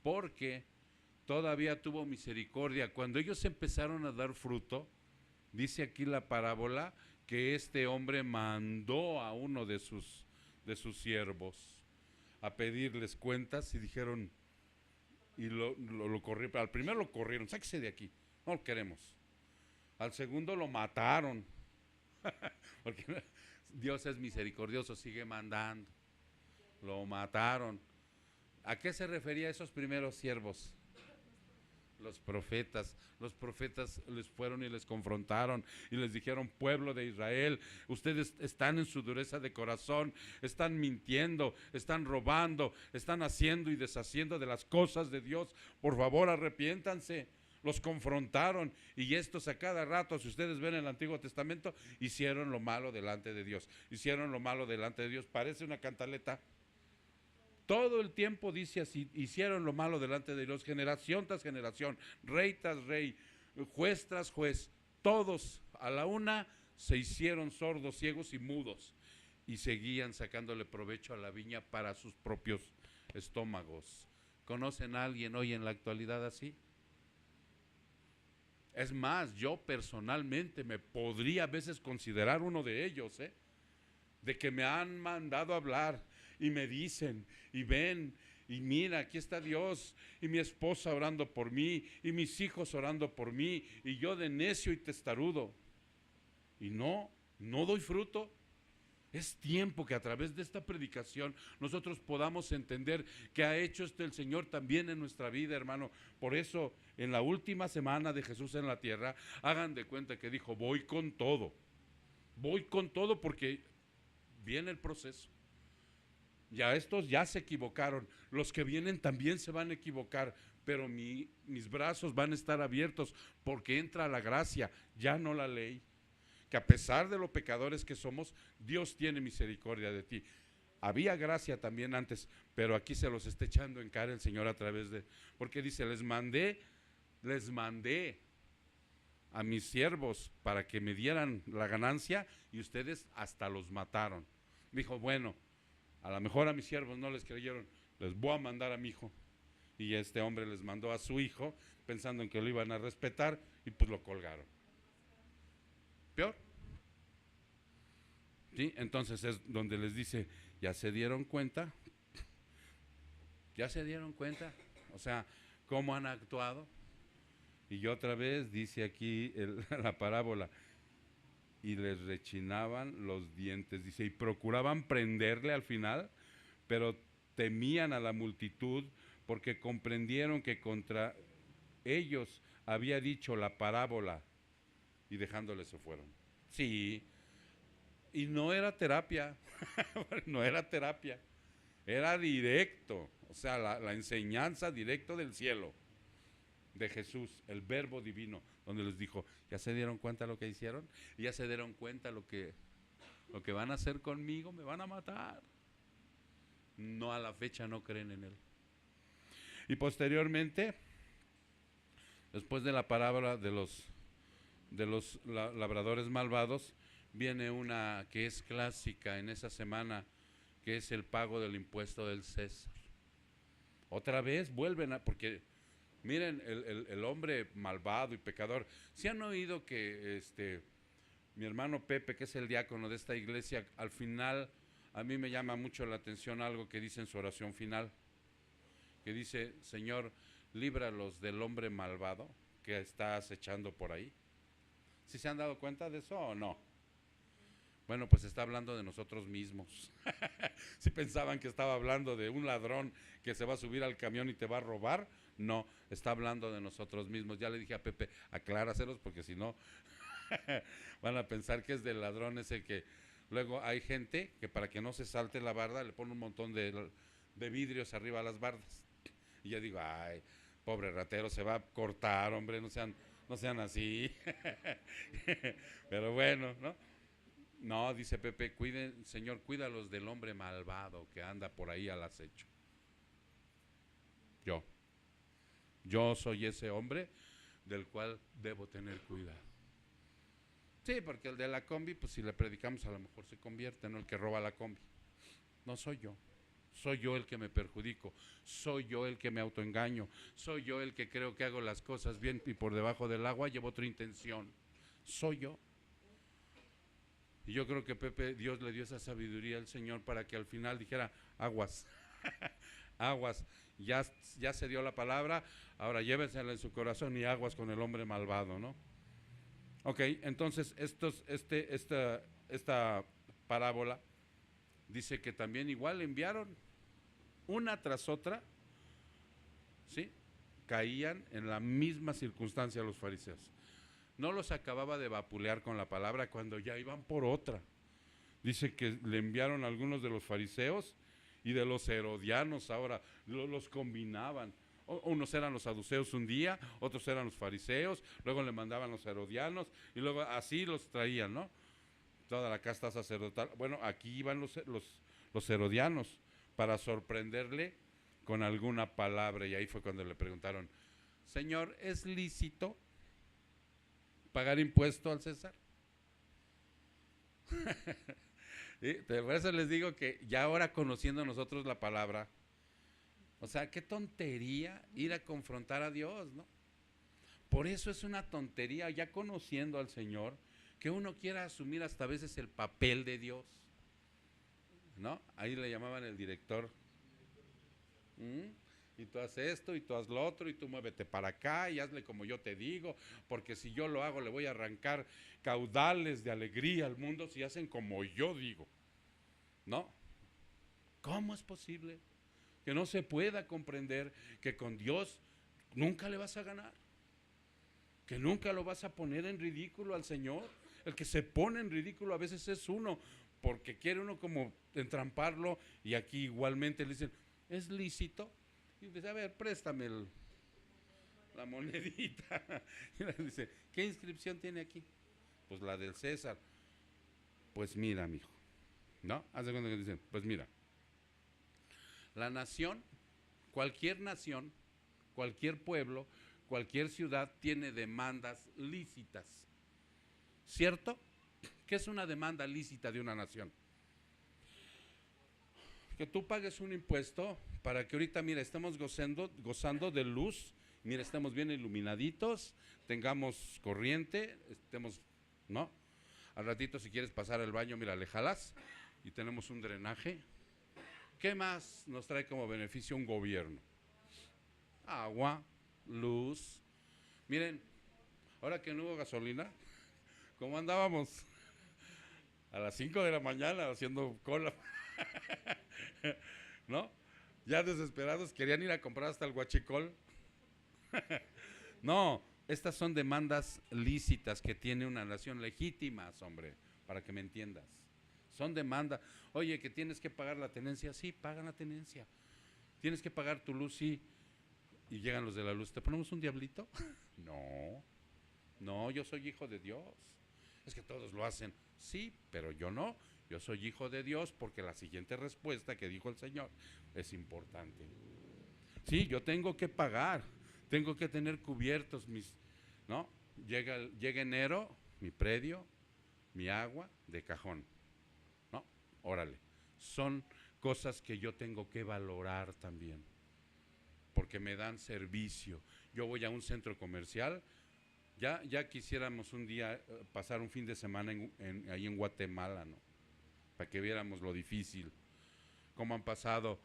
porque todavía tuvo misericordia. Cuando ellos empezaron a dar fruto, dice aquí la parábola que este hombre mandó a uno de sus siervos a pedirles cuentas, y dijeron, y lo corrieron. Al primero lo corrieron, sáquese de aquí, no lo queremos. Al segundo lo mataron, porque Dios es misericordioso, sigue mandando. Lo mataron. ¿A qué se refería esos primeros siervos? Los profetas les fueron y les confrontaron y les dijeron, pueblo de Israel, ustedes están en su dureza de corazón, están mintiendo, están robando, están haciendo y deshaciendo de las cosas de Dios, por favor arrepiéntanse. Los confrontaron, y estos a cada rato, si ustedes ven el Antiguo Testamento, hicieron lo malo delante de Dios, hicieron lo malo delante de Dios. Parece una cantaleta. Todo el tiempo dice así, hicieron lo malo delante de Dios, generación tras generación, rey tras rey, juez tras juez, todos a la una se hicieron sordos, ciegos y mudos, y seguían sacándole provecho a la viña para sus propios estómagos. ¿Conocen a alguien hoy en la actualidad así? Es más, yo personalmente me podría a veces considerar uno de ellos, de que me han mandado a hablar y me dicen, y ven, y mira, aquí está Dios, y mi esposa orando por mí, y mis hijos orando por mí, y yo de necio y testarudo, y no doy fruto. Es tiempo que a través de esta predicación nosotros podamos entender que ha hecho el Señor también en nuestra vida, hermano. Por eso, en la última semana de Jesús en la tierra, hagan de cuenta que dijo, voy con todo, porque viene el proceso. Ya estos ya se equivocaron, los que vienen también se van a equivocar, pero mis brazos van a estar abiertos, porque entra la gracia, ya no la ley. Que a pesar de lo pecadores que somos, Dios tiene misericordia de ti. Había gracia también antes, pero aquí se los está echando en cara el Señor a través de, porque dice, les mandé a mis siervos para que me dieran la ganancia, y ustedes hasta los mataron. Dijo, bueno, a lo mejor a mis siervos no les creyeron, les voy a mandar a mi hijo. Y este hombre les mandó a su hijo, pensando en que lo iban a respetar, y pues lo colgaron. Peor. ¿Sí? Entonces es donde les dice, ya se dieron cuenta, ¿Ya se dieron cuenta? O sea, ¿cómo han actuado? Y otra vez dice aquí la parábola, y les rechinaban los dientes, dice, y procuraban prenderle al final, pero temían a la multitud porque comprendieron que contra ellos había dicho la parábola y dejándole se fueron. Sí, y no era terapia, no era terapia, era directo, o sea, la enseñanza directo del cielo, de Jesús, el verbo divino, donde les dijo, ¿ya se dieron cuenta lo que hicieron? ¿Y ya se dieron cuenta lo que van a hacer conmigo? Me van a matar. No, a la fecha no creen en él. Y posteriormente, después de la parábola de los labradores malvados, viene una que es clásica en esa semana, que es el pago del impuesto del César. Otra vez vuelven porque miren, el hombre malvado y pecador, ¿sí han oído que mi hermano Pepe, que es el diácono de esta iglesia, al final, a mí me llama mucho la atención algo que dice en su oración final, que dice, Señor, líbralos del hombre malvado que está acechando por ahí? ¿Sí se han dado cuenta de eso o no? Bueno, pues está hablando de nosotros mismos. Si pensaban que estaba hablando de un ladrón que se va a subir al camión y te va a robar, no, está hablando de nosotros mismos. Ya le dije a Pepe, acláraselos porque si no van a pensar que es del ladrón ese que... Luego hay gente que para que no se salte la barda le pone un montón de vidrios arriba a las bardas. Y yo digo, ay, pobre ratero, se va a cortar, hombre, no sean así. Pero bueno, ¿no? No, dice Pepe, Señor, cuídalos del hombre malvado que anda por ahí al acecho. Yo soy ese hombre del cual debo tener cuidado. Sí, porque el de la combi, pues si le predicamos a lo mejor se convierte, no el que roba la combi. No soy yo. Soy yo el que me perjudico, soy yo el que me autoengaño, soy yo el que creo que hago las cosas bien y por debajo del agua llevo otra intención. Soy yo. Y yo creo que Pepe, Dios le dio esa sabiduría al Señor para que al final dijera, aguas, aguas, ya se dio la palabra, ahora llévensela en su corazón y aguas con el hombre malvado, ¿no? Ok, entonces esta parábola dice que también igual enviaron una tras otra, ¿sí? Caían en la misma circunstancia los fariseos. No los acababa de vapulear con la palabra cuando ya iban por otra. Dice que le enviaron algunos de los fariseos y de los herodianos ahora, los combinaban. Unos eran los saduceos un día, otros eran los fariseos, luego le mandaban los herodianos y luego así los traían, ¿no? Toda la casta sacerdotal. Bueno, aquí iban los herodianos para sorprenderle con alguna palabra y ahí fue cuando le preguntaron, Señor, ¿es lícito pagar impuesto al César? Por eso les digo que ya ahora conociendo nosotros la palabra, o sea, qué tontería ir a confrontar a Dios, ¿no? Por eso es una tontería, ya conociendo al Señor, que uno quiera asumir hasta a veces el papel de Dios, ¿no? Ahí le llamaban el director. Y tú haces esto, y tú haz lo otro, y tú muévete para acá, y hazle como yo te digo, porque si yo lo hago le voy a arrancar caudales de alegría al mundo si hacen como yo digo, ¿no? ¿Cómo es posible que no se pueda comprender que con Dios nunca le vas a ganar? Que nunca lo vas a poner en ridículo al Señor. El que se pone en ridículo a veces es uno, porque quiere uno como entramparlo, y aquí igualmente le dicen, ¿es lícito? Y dice, a ver, préstame la monedita. Y le dice, ¿qué inscripción tiene aquí? Pues la del César. Pues mira, mijo, ¿no? Hace cuenta que dicen, pues mira, la nación, cualquier pueblo, cualquier ciudad tiene demandas lícitas, ¿cierto? ¿Qué es una demanda lícita de una nación? Que tú pagues un impuesto para que ahorita, mira, estemos gozando de luz, mira, estemos bien iluminaditos, tengamos corriente, ¿no? Al ratito si quieres pasar al baño, mira, le jalas y tenemos un drenaje ¿Qué más nos trae como beneficio un gobierno? Agua, luz. Miren, ahora que no hubo gasolina, ¿cómo andábamos? A las 5 de la mañana haciendo cola, ¿no? Ya desesperados, querían ir a comprar hasta el huachicol. No, estas son demandas lícitas que tiene una nación, legítimas, hombre, para que me entiendas. Son demandas. Oye, que tienes que pagar la tenencia, sí, pagan la tenencia. Tienes que pagar tu luz, sí. Y llegan los de la luz, ¿te ponemos un diablito? No, no, yo soy hijo de Dios. Es que todos lo hacen. Sí, pero yo no. Yo soy hijo de Dios porque la siguiente respuesta que dijo el Señor es importante. Sí, yo tengo que pagar, tengo que tener cubiertos mis, ¿no? Llega enero, mi predio, mi agua de cajón, ¿no? Órale, son cosas que yo tengo que valorar también, porque me dan servicio. Yo voy a un centro comercial, ya quisiéramos un día pasar un fin de semana ahí en Guatemala, ¿no? Para que viéramos lo difícil, cómo han pasado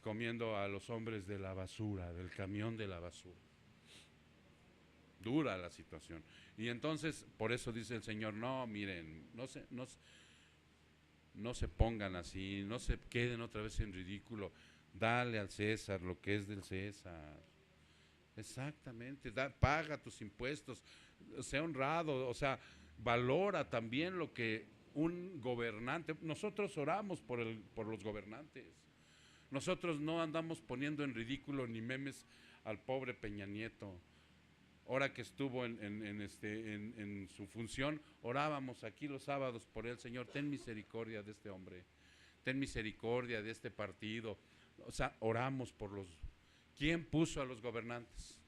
comiendo a los hombres de la basura, del camión de la basura. Dura la situación. Y entonces, por eso dice el Señor, no, miren, no se pongan así, no se queden otra vez en ridículo. Dale al César lo que es del César. Exactamente, paga tus impuestos, sea honrado, o sea, valora también lo que un gobernante, nosotros oramos por los gobernantes. Nosotros no andamos poniendo en ridículo ni memes al pobre Peña Nieto. Ahora que estuvo en su función, orábamos aquí los sábados por él. Señor, ten misericordia de este hombre, ten misericordia de este partido. O sea, oramos por los... ¿Quién puso a los gobernantes?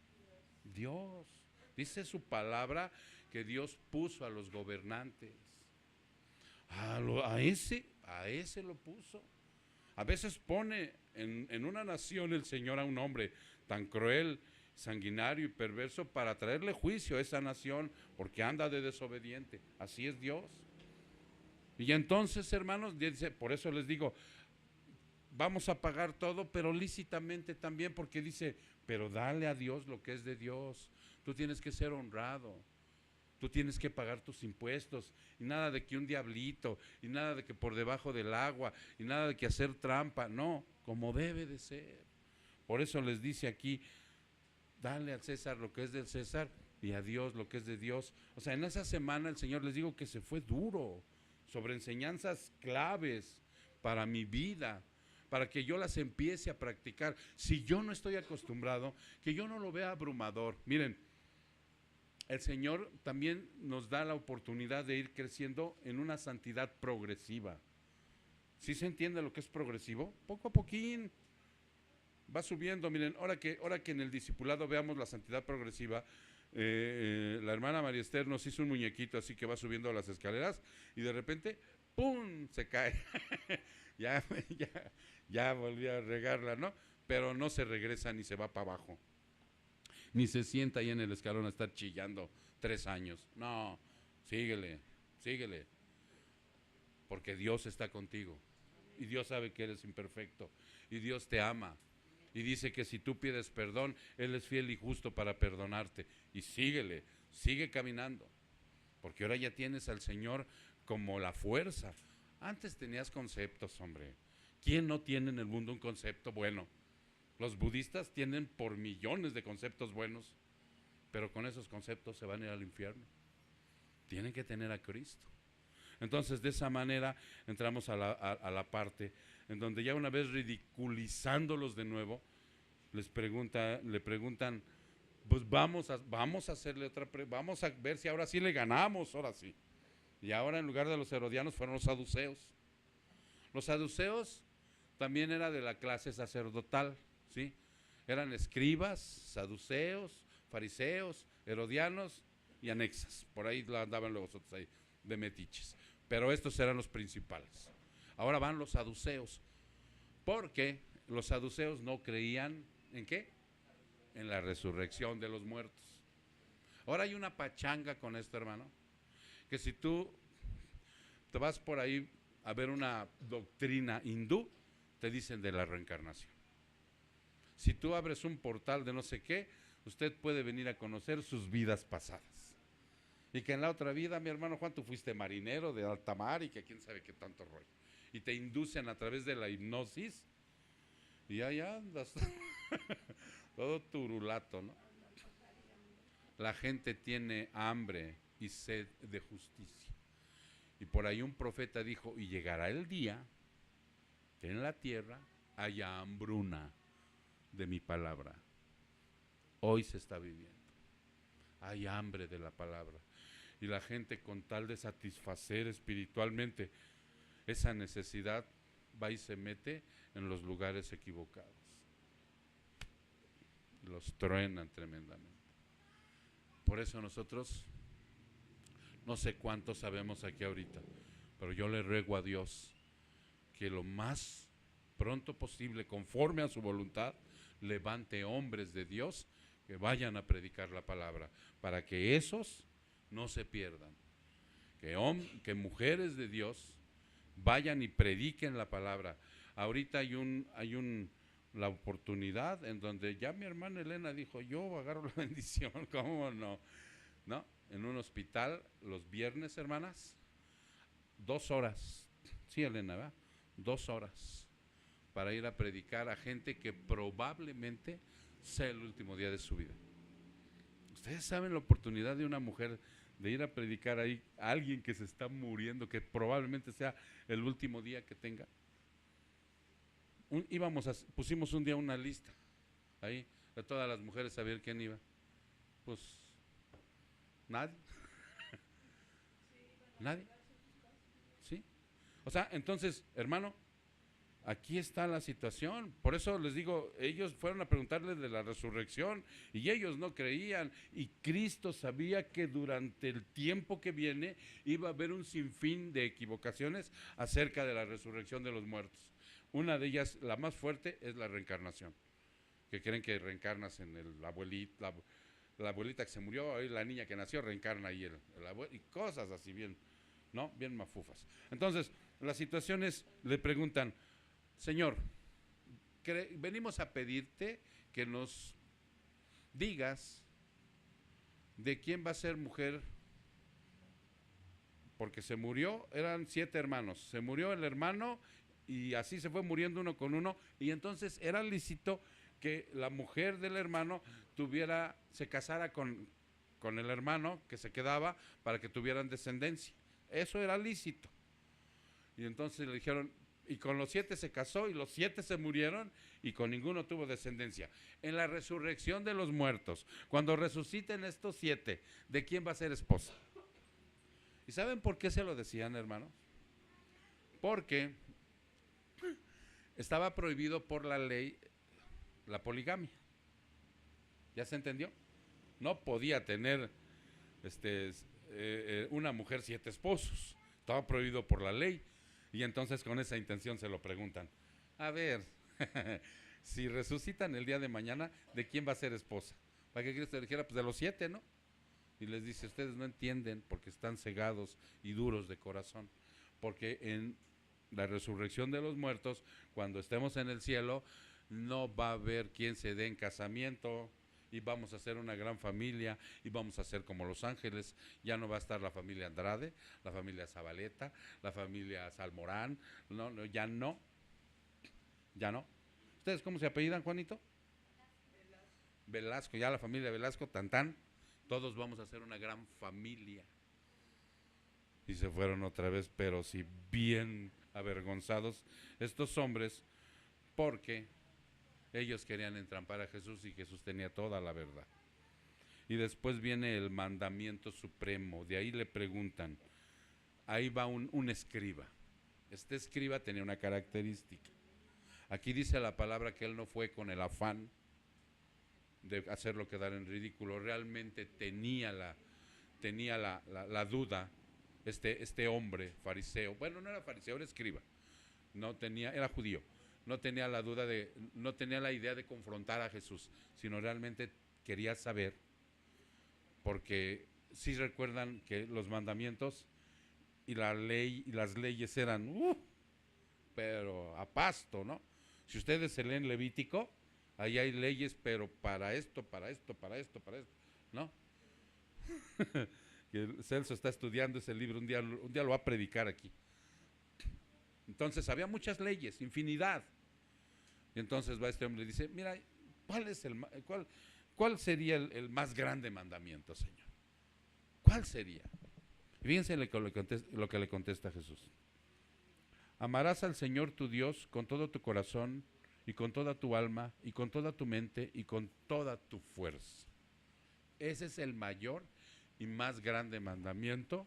Dios. Dice su palabra que Dios puso a los gobernantes. A ese lo puso. A veces pone en una nación el Señor a un hombre tan cruel, sanguinario y perverso para traerle juicio a esa nación porque anda de desobediente. Así es Dios. Y entonces, hermanos, dice, por eso les digo, vamos a pagar todo, pero lícitamente también, porque dice, pero dale a Dios lo que es de Dios. Tú tienes que ser honrado. Tú tienes que pagar tus impuestos, y nada de que un diablito, y nada de que por debajo del agua, y nada de que hacer trampa, no, como debe de ser. Por eso les dice aquí, dale al César lo que es del César, y a Dios lo que es de Dios. O sea, en esa semana el Señor les digo que se fue duro, sobre enseñanzas claves para mi vida, para que yo las empiece a practicar. Si yo no estoy acostumbrado, que yo no lo vea abrumador. Miren, el Señor también nos da la oportunidad de ir creciendo en una santidad progresiva. ¿Sí se entiende lo que es progresivo? Poco a poquín va subiendo. Miren, ahora que en el discipulado veamos la santidad progresiva, la hermana María Esther nos hizo un muñequito así que va subiendo las escaleras y de repente, ¡pum!, se cae. ya volví a regarla, ¿no? Pero no se regresa ni se va para abajo, ni se sienta ahí en el escalón a estar chillando 3 años. No, síguele, porque Dios está contigo, y Dios sabe que eres imperfecto, y Dios te ama, y dice que si tú pides perdón, Él es fiel y justo para perdonarte, y síguele, sigue caminando, porque ahora ya tienes al Señor como la fuerza. Antes tenías conceptos, hombre. ¿Quién no tiene en el mundo un concepto bueno? Los budistas tienen por millones de conceptos buenos, pero con esos conceptos se van a ir al infierno. Tienen que tener a Cristo. Entonces, de esa manera entramos a la parte en donde ya una vez ridiculizándolos de nuevo, le preguntan, pues vamos a hacerle vamos a ver si ahora sí le ganamos, ahora sí. Y ahora en lugar de los herodianos fueron los saduceos. Los saduceos también era de la clase sacerdotal, ¿sí? Eran escribas, saduceos, fariseos, herodianos y anexas. Por ahí andaban los otros ahí, de metiches. Pero estos eran los principales. Ahora van los saduceos, porque los saduceos no creían ¿en qué? En la resurrección de los muertos. Ahora hay una pachanga con esto, hermano, que si tú te vas por ahí a ver una doctrina hindú, te dicen de la reencarnación. Si tú abres un portal de no sé qué, usted puede venir a conocer sus vidas pasadas. Y que en la otra vida, mi hermano Juan, tú fuiste marinero de alta mar y que quién sabe qué tanto rollo. Y te inducen a través de la hipnosis y ahí andas, todo turulato, ¿no? La gente tiene hambre y sed de justicia. Y por ahí un profeta dijo, y llegará el día que en la tierra haya hambruna de mi palabra. Hoy se está viviendo. Hay hambre de la palabra. Y la gente, con tal de satisfacer espiritualmente esa necesidad, va y se mete en los lugares equivocados. Los truenan tremendamente. Por eso nosotros, no sé cuántos sabemos aquí ahorita, pero yo le ruego a Dios que lo más pronto posible, conforme a su voluntad, levante hombres de Dios que vayan a predicar la palabra, para que esos no se pierdan. Que mujeres de Dios vayan y prediquen la palabra. Ahorita hay la oportunidad en donde ya mi hermana Elena dijo, yo agarro la bendición, ¿cómo no? ¿No? En un hospital los viernes, hermanas, 2 horas. Sí, Elena, ¿verdad? 2 horas para ir a predicar a gente que probablemente sea el último día de su vida. Ustedes saben la oportunidad de una mujer de ir a predicar ahí a alguien que se está muriendo, que probablemente sea el último día que tenga. Pusimos un día una lista ahí de todas las mujeres a ver quién iba. Pues nadie. Nadie. ¿Sí? O sea, entonces, hermano, aquí está la situación. Por eso les digo, ellos fueron a preguntarle de la resurrección y ellos no creían. Y Cristo sabía que durante el tiempo que viene iba a haber un sinfín de equivocaciones acerca de la resurrección de los muertos. Una de ellas, la más fuerte, es la reencarnación. Que creen que reencarnas en la abuelita que se murió, hoy la niña que nació reencarna ahí el abuelo, y cosas así bien, ¿no? Bien mafufas. Entonces, las situaciones le preguntan, Señor, venimos a pedirte que nos digas de quién va a ser mujer, porque se murió, eran 7 hermanos, se murió el hermano y así se fue muriendo uno con uno, y entonces era lícito que la mujer del hermano se casara con el hermano que se quedaba para que tuvieran descendencia. Eso era lícito. Y entonces le dijeron, y con los 7 se casó y los 7 se murieron y con ninguno tuvo descendencia. En la resurrección de los muertos, cuando resuciten estos 7, ¿de quién va a ser esposa? ¿Y saben por qué se lo decían, hermanos? Porque estaba prohibido por la ley la poligamia. ¿Ya se entendió? No podía tener una mujer 7 esposos. Estaba prohibido por la ley. Y entonces con esa intención se lo preguntan. A ver, si resucitan el día de mañana, ¿de quién va a ser esposa? Para que Cristo dijera, pues de los 7, ¿no? Y les dice, ustedes no entienden porque están cegados y duros de corazón. Porque en la resurrección de los muertos, cuando estemos en el cielo, no va a haber quien se dé en casamiento y vamos a ser una gran familia y vamos a ser como los ángeles. Ya no va a estar la familia Andrade, la familia Zabaleta, la familia Salmorán, ya no. ¿Ustedes cómo se apellidan, Juanito? Velasco, ya la familia Velasco, Tantán, todos vamos a ser una gran familia. Y se fueron otra vez, pero sí bien avergonzados estos hombres, porque ellos querían entrampar a Jesús y Jesús tenía toda la verdad. Y después viene el mandamiento supremo, de ahí le preguntan, ahí va un escriba. Este escriba tenía una característica. Aquí dice la palabra que él no fue con el afán de hacerlo quedar en ridículo, realmente tenía la duda, este hombre fariseo, bueno, no era fariseo, era escriba, era judío, no tenía la idea de confrontar a Jesús, sino realmente quería saber, porque sí recuerdan que los mandamientos y la ley y las leyes eran pero a pasto, ¿no? Si ustedes se leen Levítico, ahí hay leyes, pero para esto, para esto, para esto, para esto, ¿no? Celso está estudiando ese libro, un día lo va a predicar aquí. Entonces había muchas leyes, infinidad. Y entonces va este hombre y dice, mira, ¿cuál sería el más grande mandamiento, Señor? ¿Cuál sería? Y fíjense lo que le contesta Jesús. Amarás al Señor tu Dios con todo tu corazón y con toda tu alma y con toda tu mente y con toda tu fuerza. Ese es el mayor y más grande mandamiento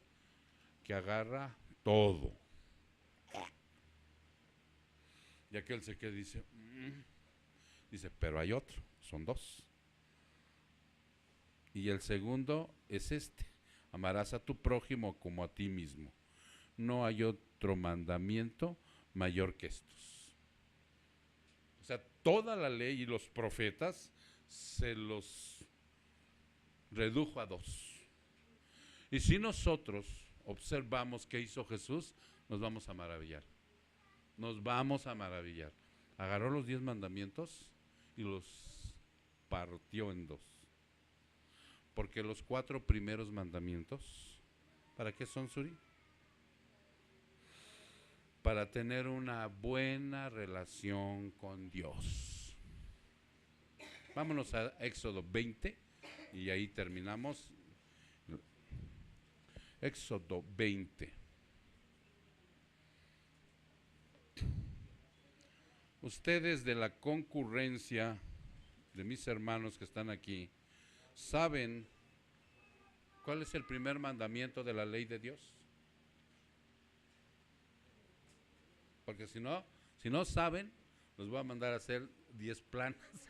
que agarra todo. Y aquel se queda y dice, dice, pero hay otro, son dos. Y el segundo es este, amarás a tu prójimo como a ti mismo. No hay otro mandamiento mayor que estos. O sea, toda la ley y los profetas se los redujo a dos. Y si nosotros observamos qué hizo Jesús, nos vamos a maravillar. Nos vamos a maravillar. Agarró los 10 mandamientos y los partió en dos. Porque los 4 primeros mandamientos, ¿para qué son, Suri? Para tener una buena relación con Dios. Vámonos a Éxodo 20 y ahí terminamos. Éxodo 20. Ustedes de la concurrencia de mis hermanos que están aquí, ¿saben cuál es el primer mandamiento de la ley de Dios? Porque si no saben, los voy a mandar a hacer 10 planas.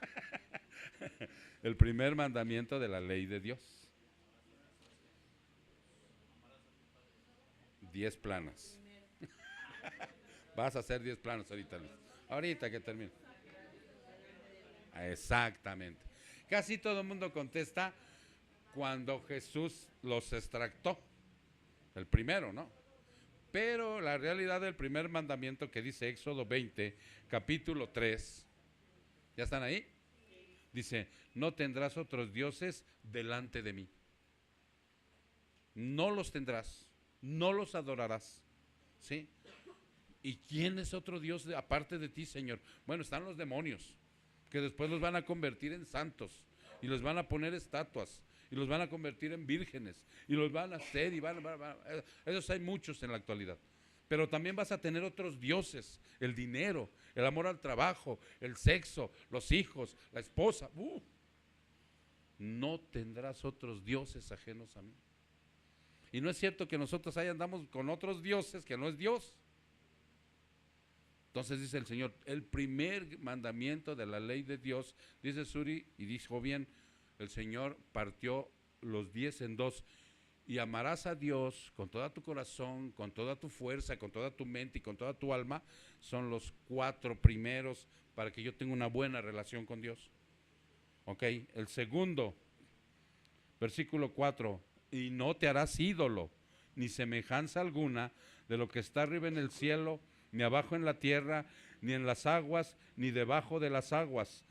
El primer mandamiento de la ley de Dios. 10 planas. Vas a hacer 10 planos ahorita que termine. Exactamente. Casi todo el mundo contesta cuando Jesús los extractó. El primero, ¿no? Pero la realidad del primer mandamiento que dice Éxodo 20, capítulo 3, ¿ya están ahí? Dice, no tendrás otros dioses delante de mí. No los tendrás, no los adorarás, ¿sí? ¿Y quién es otro Dios aparte de ti, Señor? Bueno, están los demonios, que después los van a convertir en santos, y los van a poner estatuas, y los van a convertir en vírgenes, y los van a hacer, y esos hay muchos en la actualidad. Pero también vas a tener otros dioses, el dinero, el amor al trabajo, el sexo, los hijos, la esposa. No tendrás otros dioses ajenos a mí. Y no es cierto que nosotros ahí andamos con otros dioses que no es Dios. Entonces dice el Señor, el primer mandamiento de la ley de Dios, dice Suri, y dijo bien, el Señor partió los 10 en dos, y amarás a Dios con todo tu corazón, con toda tu fuerza, con toda tu mente y con toda tu alma, son los 4 primeros para que yo tenga una buena relación con Dios. Ok, el segundo, versículo 4, y no te harás ídolo, ni semejanza alguna de lo que está arriba en el cielo, ni abajo en la tierra, ni en las aguas, ni debajo de las aguas.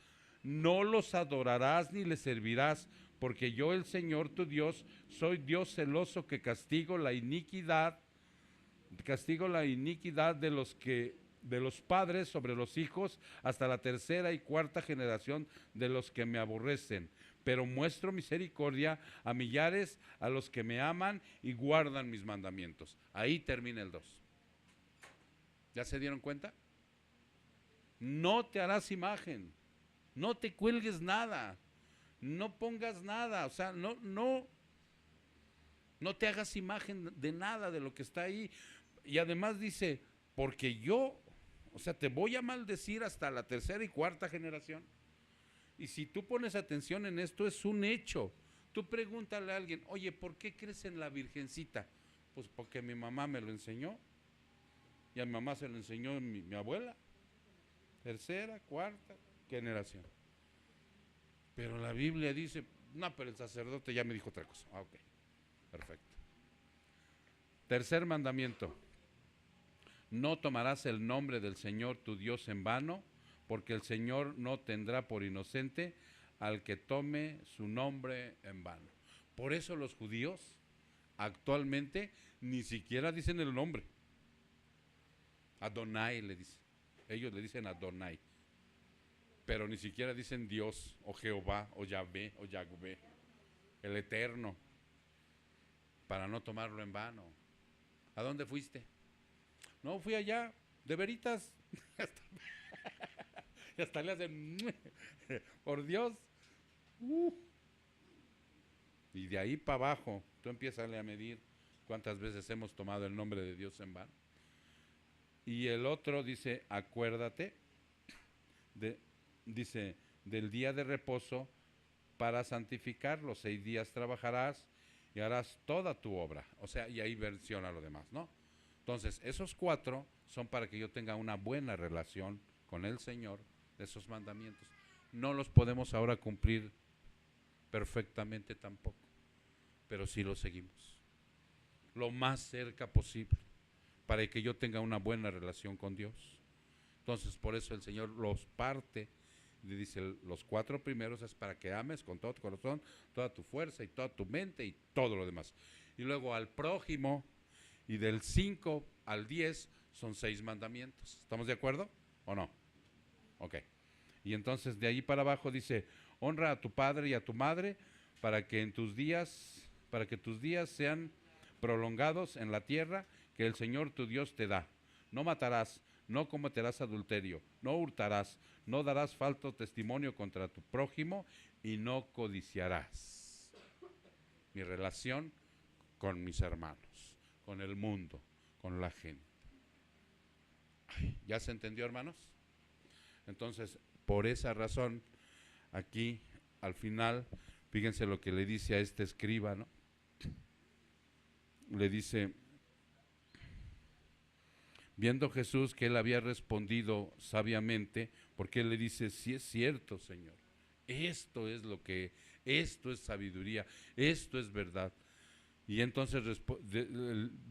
No los adorarás ni les servirás, porque yo, el Señor tu Dios, soy Dios celoso que castigo la iniquidad de los padres sobre los hijos hasta la 3ª y 4ª generación de los que me aborrecen. Pero muestro misericordia a millares a los que me aman y guardan mis mandamientos. Ahí termina el 2. ¿Ya se dieron cuenta? No te harás imagen, no te cuelgues nada, no pongas nada, o sea, no te hagas imagen de nada de lo que está ahí. Y además dice, porque yo, o sea, te voy a maldecir hasta la 3ª y 4ª generación. Y si tú pones atención en esto, es un hecho. Tú pregúntale a alguien, oye, ¿por qué crees en la Virgencita? Pues porque mi mamá me lo enseñó. Y a mi mamá se lo enseñó mi abuela. 3ª, 4ª generación. Pero la Biblia dice, no, pero el sacerdote ya me dijo otra cosa. Ok, perfecto. Tercer mandamiento. No tomarás el nombre del Señor tu Dios en vano, porque el Señor no tendrá por inocente al que tome su nombre en vano. Por eso los judíos actualmente ni siquiera dicen el nombre. Adonai le dicen. Ellos le dicen Adonai. Pero ni siquiera dicen Dios o Jehová o Yahvé o Yahvé, el Eterno, para no tomarlo en vano. ¿A dónde fuiste? No, fui allá, de veritas. Y hasta le hacen, por Dios. Y de ahí para abajo, tú empiezas a medir cuántas veces hemos tomado el nombre de Dios en vano. Y el otro dice, acuérdate, dice, del día de reposo para santificarlo. 6 días trabajarás y harás toda tu obra. O sea, y ahí versiona lo demás, ¿no? Entonces, esos 4 son para que yo tenga una buena relación con el Señor de esos mandamientos. No los podemos ahora cumplir perfectamente tampoco, pero sí los seguimos lo más cerca posible para que yo tenga una buena relación con Dios. Entonces, por eso el Señor los parte, y dice, los 4 primeros es para que ames con todo tu corazón, toda tu fuerza y toda tu mente y todo lo demás. Y luego al prójimo, y del 5 al 10 son 6 mandamientos. ¿Estamos de acuerdo o no? Ok. Y entonces de ahí para abajo dice, honra a tu padre y a tu madre para que tus días sean prolongados en la tierra que el Señor tu Dios te da. No matarás, no cometerás adulterio, no hurtarás, no darás falso testimonio contra tu prójimo y no codiciarás. Mi relación con mis hermanos, con el mundo, con la gente. ¿Ya se entendió, hermanos? Entonces, por esa razón, aquí al final, fíjense lo que le dice a este escriba, ¿no? Le dice, viendo Jesús que él había respondido sabiamente, porque él le dice, sí es cierto, Señor, esto es sabiduría, esto es verdad. Y entonces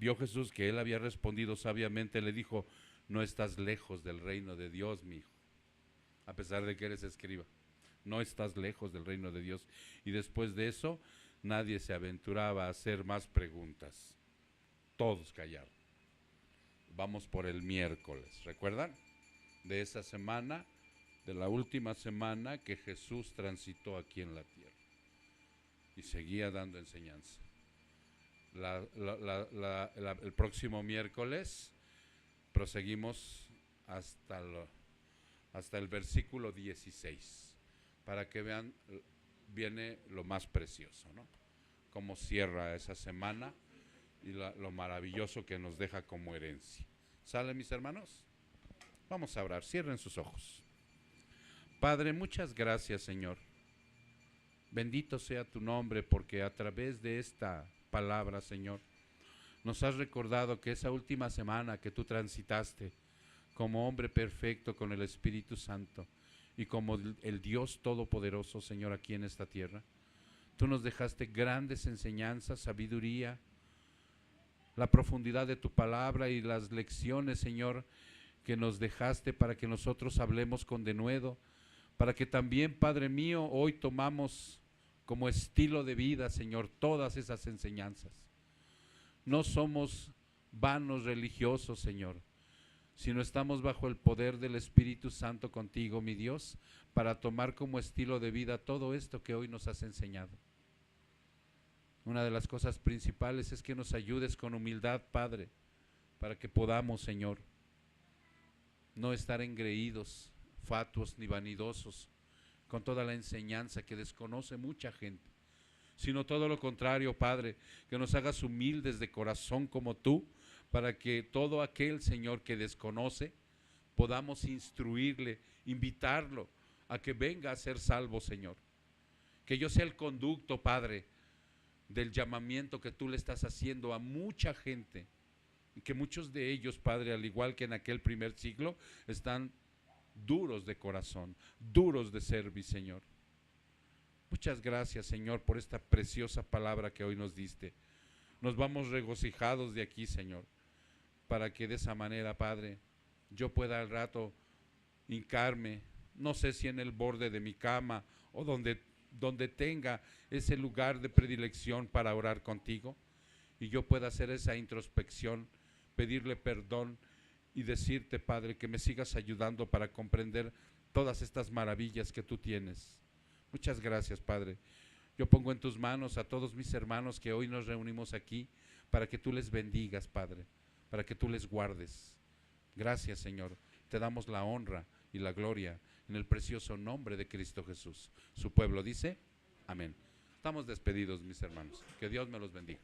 vio Jesús que él había respondido sabiamente, le dijo, no estás lejos del reino de Dios, mi hijo, a pesar de que eres escriba, no estás lejos del reino de Dios. Y después de eso, nadie se aventuraba a hacer más preguntas, todos callaron. Vamos por el miércoles, ¿recuerdan? De esa semana, de la última semana que Jesús transitó aquí en la tierra y seguía dando enseñanza. El próximo miércoles proseguimos hasta el versículo 16, para que vean, viene lo más precioso, ¿no? Cómo cierra esa semana y lo maravilloso que nos deja como herencia. ¿Sale, mis hermanos? Vamos a orar, cierren sus ojos. Padre, muchas gracias, Señor. Bendito sea tu nombre, porque a través de esta palabra, Señor, nos has recordado que esa última semana que tú transitaste como hombre perfecto con el Espíritu Santo y como el Dios Todopoderoso, Señor, aquí en esta tierra, tú nos dejaste grandes enseñanzas, sabiduría, la profundidad de tu palabra y las lecciones, Señor, que nos dejaste para que nosotros hablemos con denuedo, para que también, Padre mío, hoy tomamos como estilo de vida, Señor, todas esas enseñanzas. No somos vanos religiosos, Señor, sino estamos bajo el poder del Espíritu Santo contigo, mi Dios, para tomar como estilo de vida todo esto que hoy nos has enseñado. Una de las cosas principales es que nos ayudes con humildad, Padre, para que podamos, Señor, no estar engreídos, fatuos ni vanidosos con toda la enseñanza que desconoce mucha gente, sino todo lo contrario, Padre, que nos hagas humildes de corazón como tú, para que todo aquel, Señor, que desconoce, podamos instruirle, invitarlo a que venga a ser salvo, Señor. Que yo sea el conducto, Padre, del llamamiento que tú le estás haciendo a mucha gente, y que muchos de ellos, Padre, al igual que en aquel primer siglo, están duros de corazón, duros de servicio, Señor. Muchas gracias, Señor, por esta preciosa palabra que hoy nos diste. Nos vamos regocijados de aquí, Señor, para que de esa manera, Padre, yo pueda al rato hincarme, no sé si en el borde de mi cama o donde tenga ese lugar de predilección para orar contigo, y yo pueda hacer esa introspección, pedirle perdón y decirte, Padre, que me sigas ayudando para comprender todas estas maravillas que tú tienes. Muchas gracias, Padre. Yo pongo en tus manos a todos mis hermanos que hoy nos reunimos aquí para que tú les bendigas, Padre, para que tú les guardes. Gracias, Señor. Te damos la honra y la gloria en el precioso nombre de Cristo Jesús. Su pueblo dice, amén. Estamos despedidos, mis hermanos. Que Dios me los bendiga.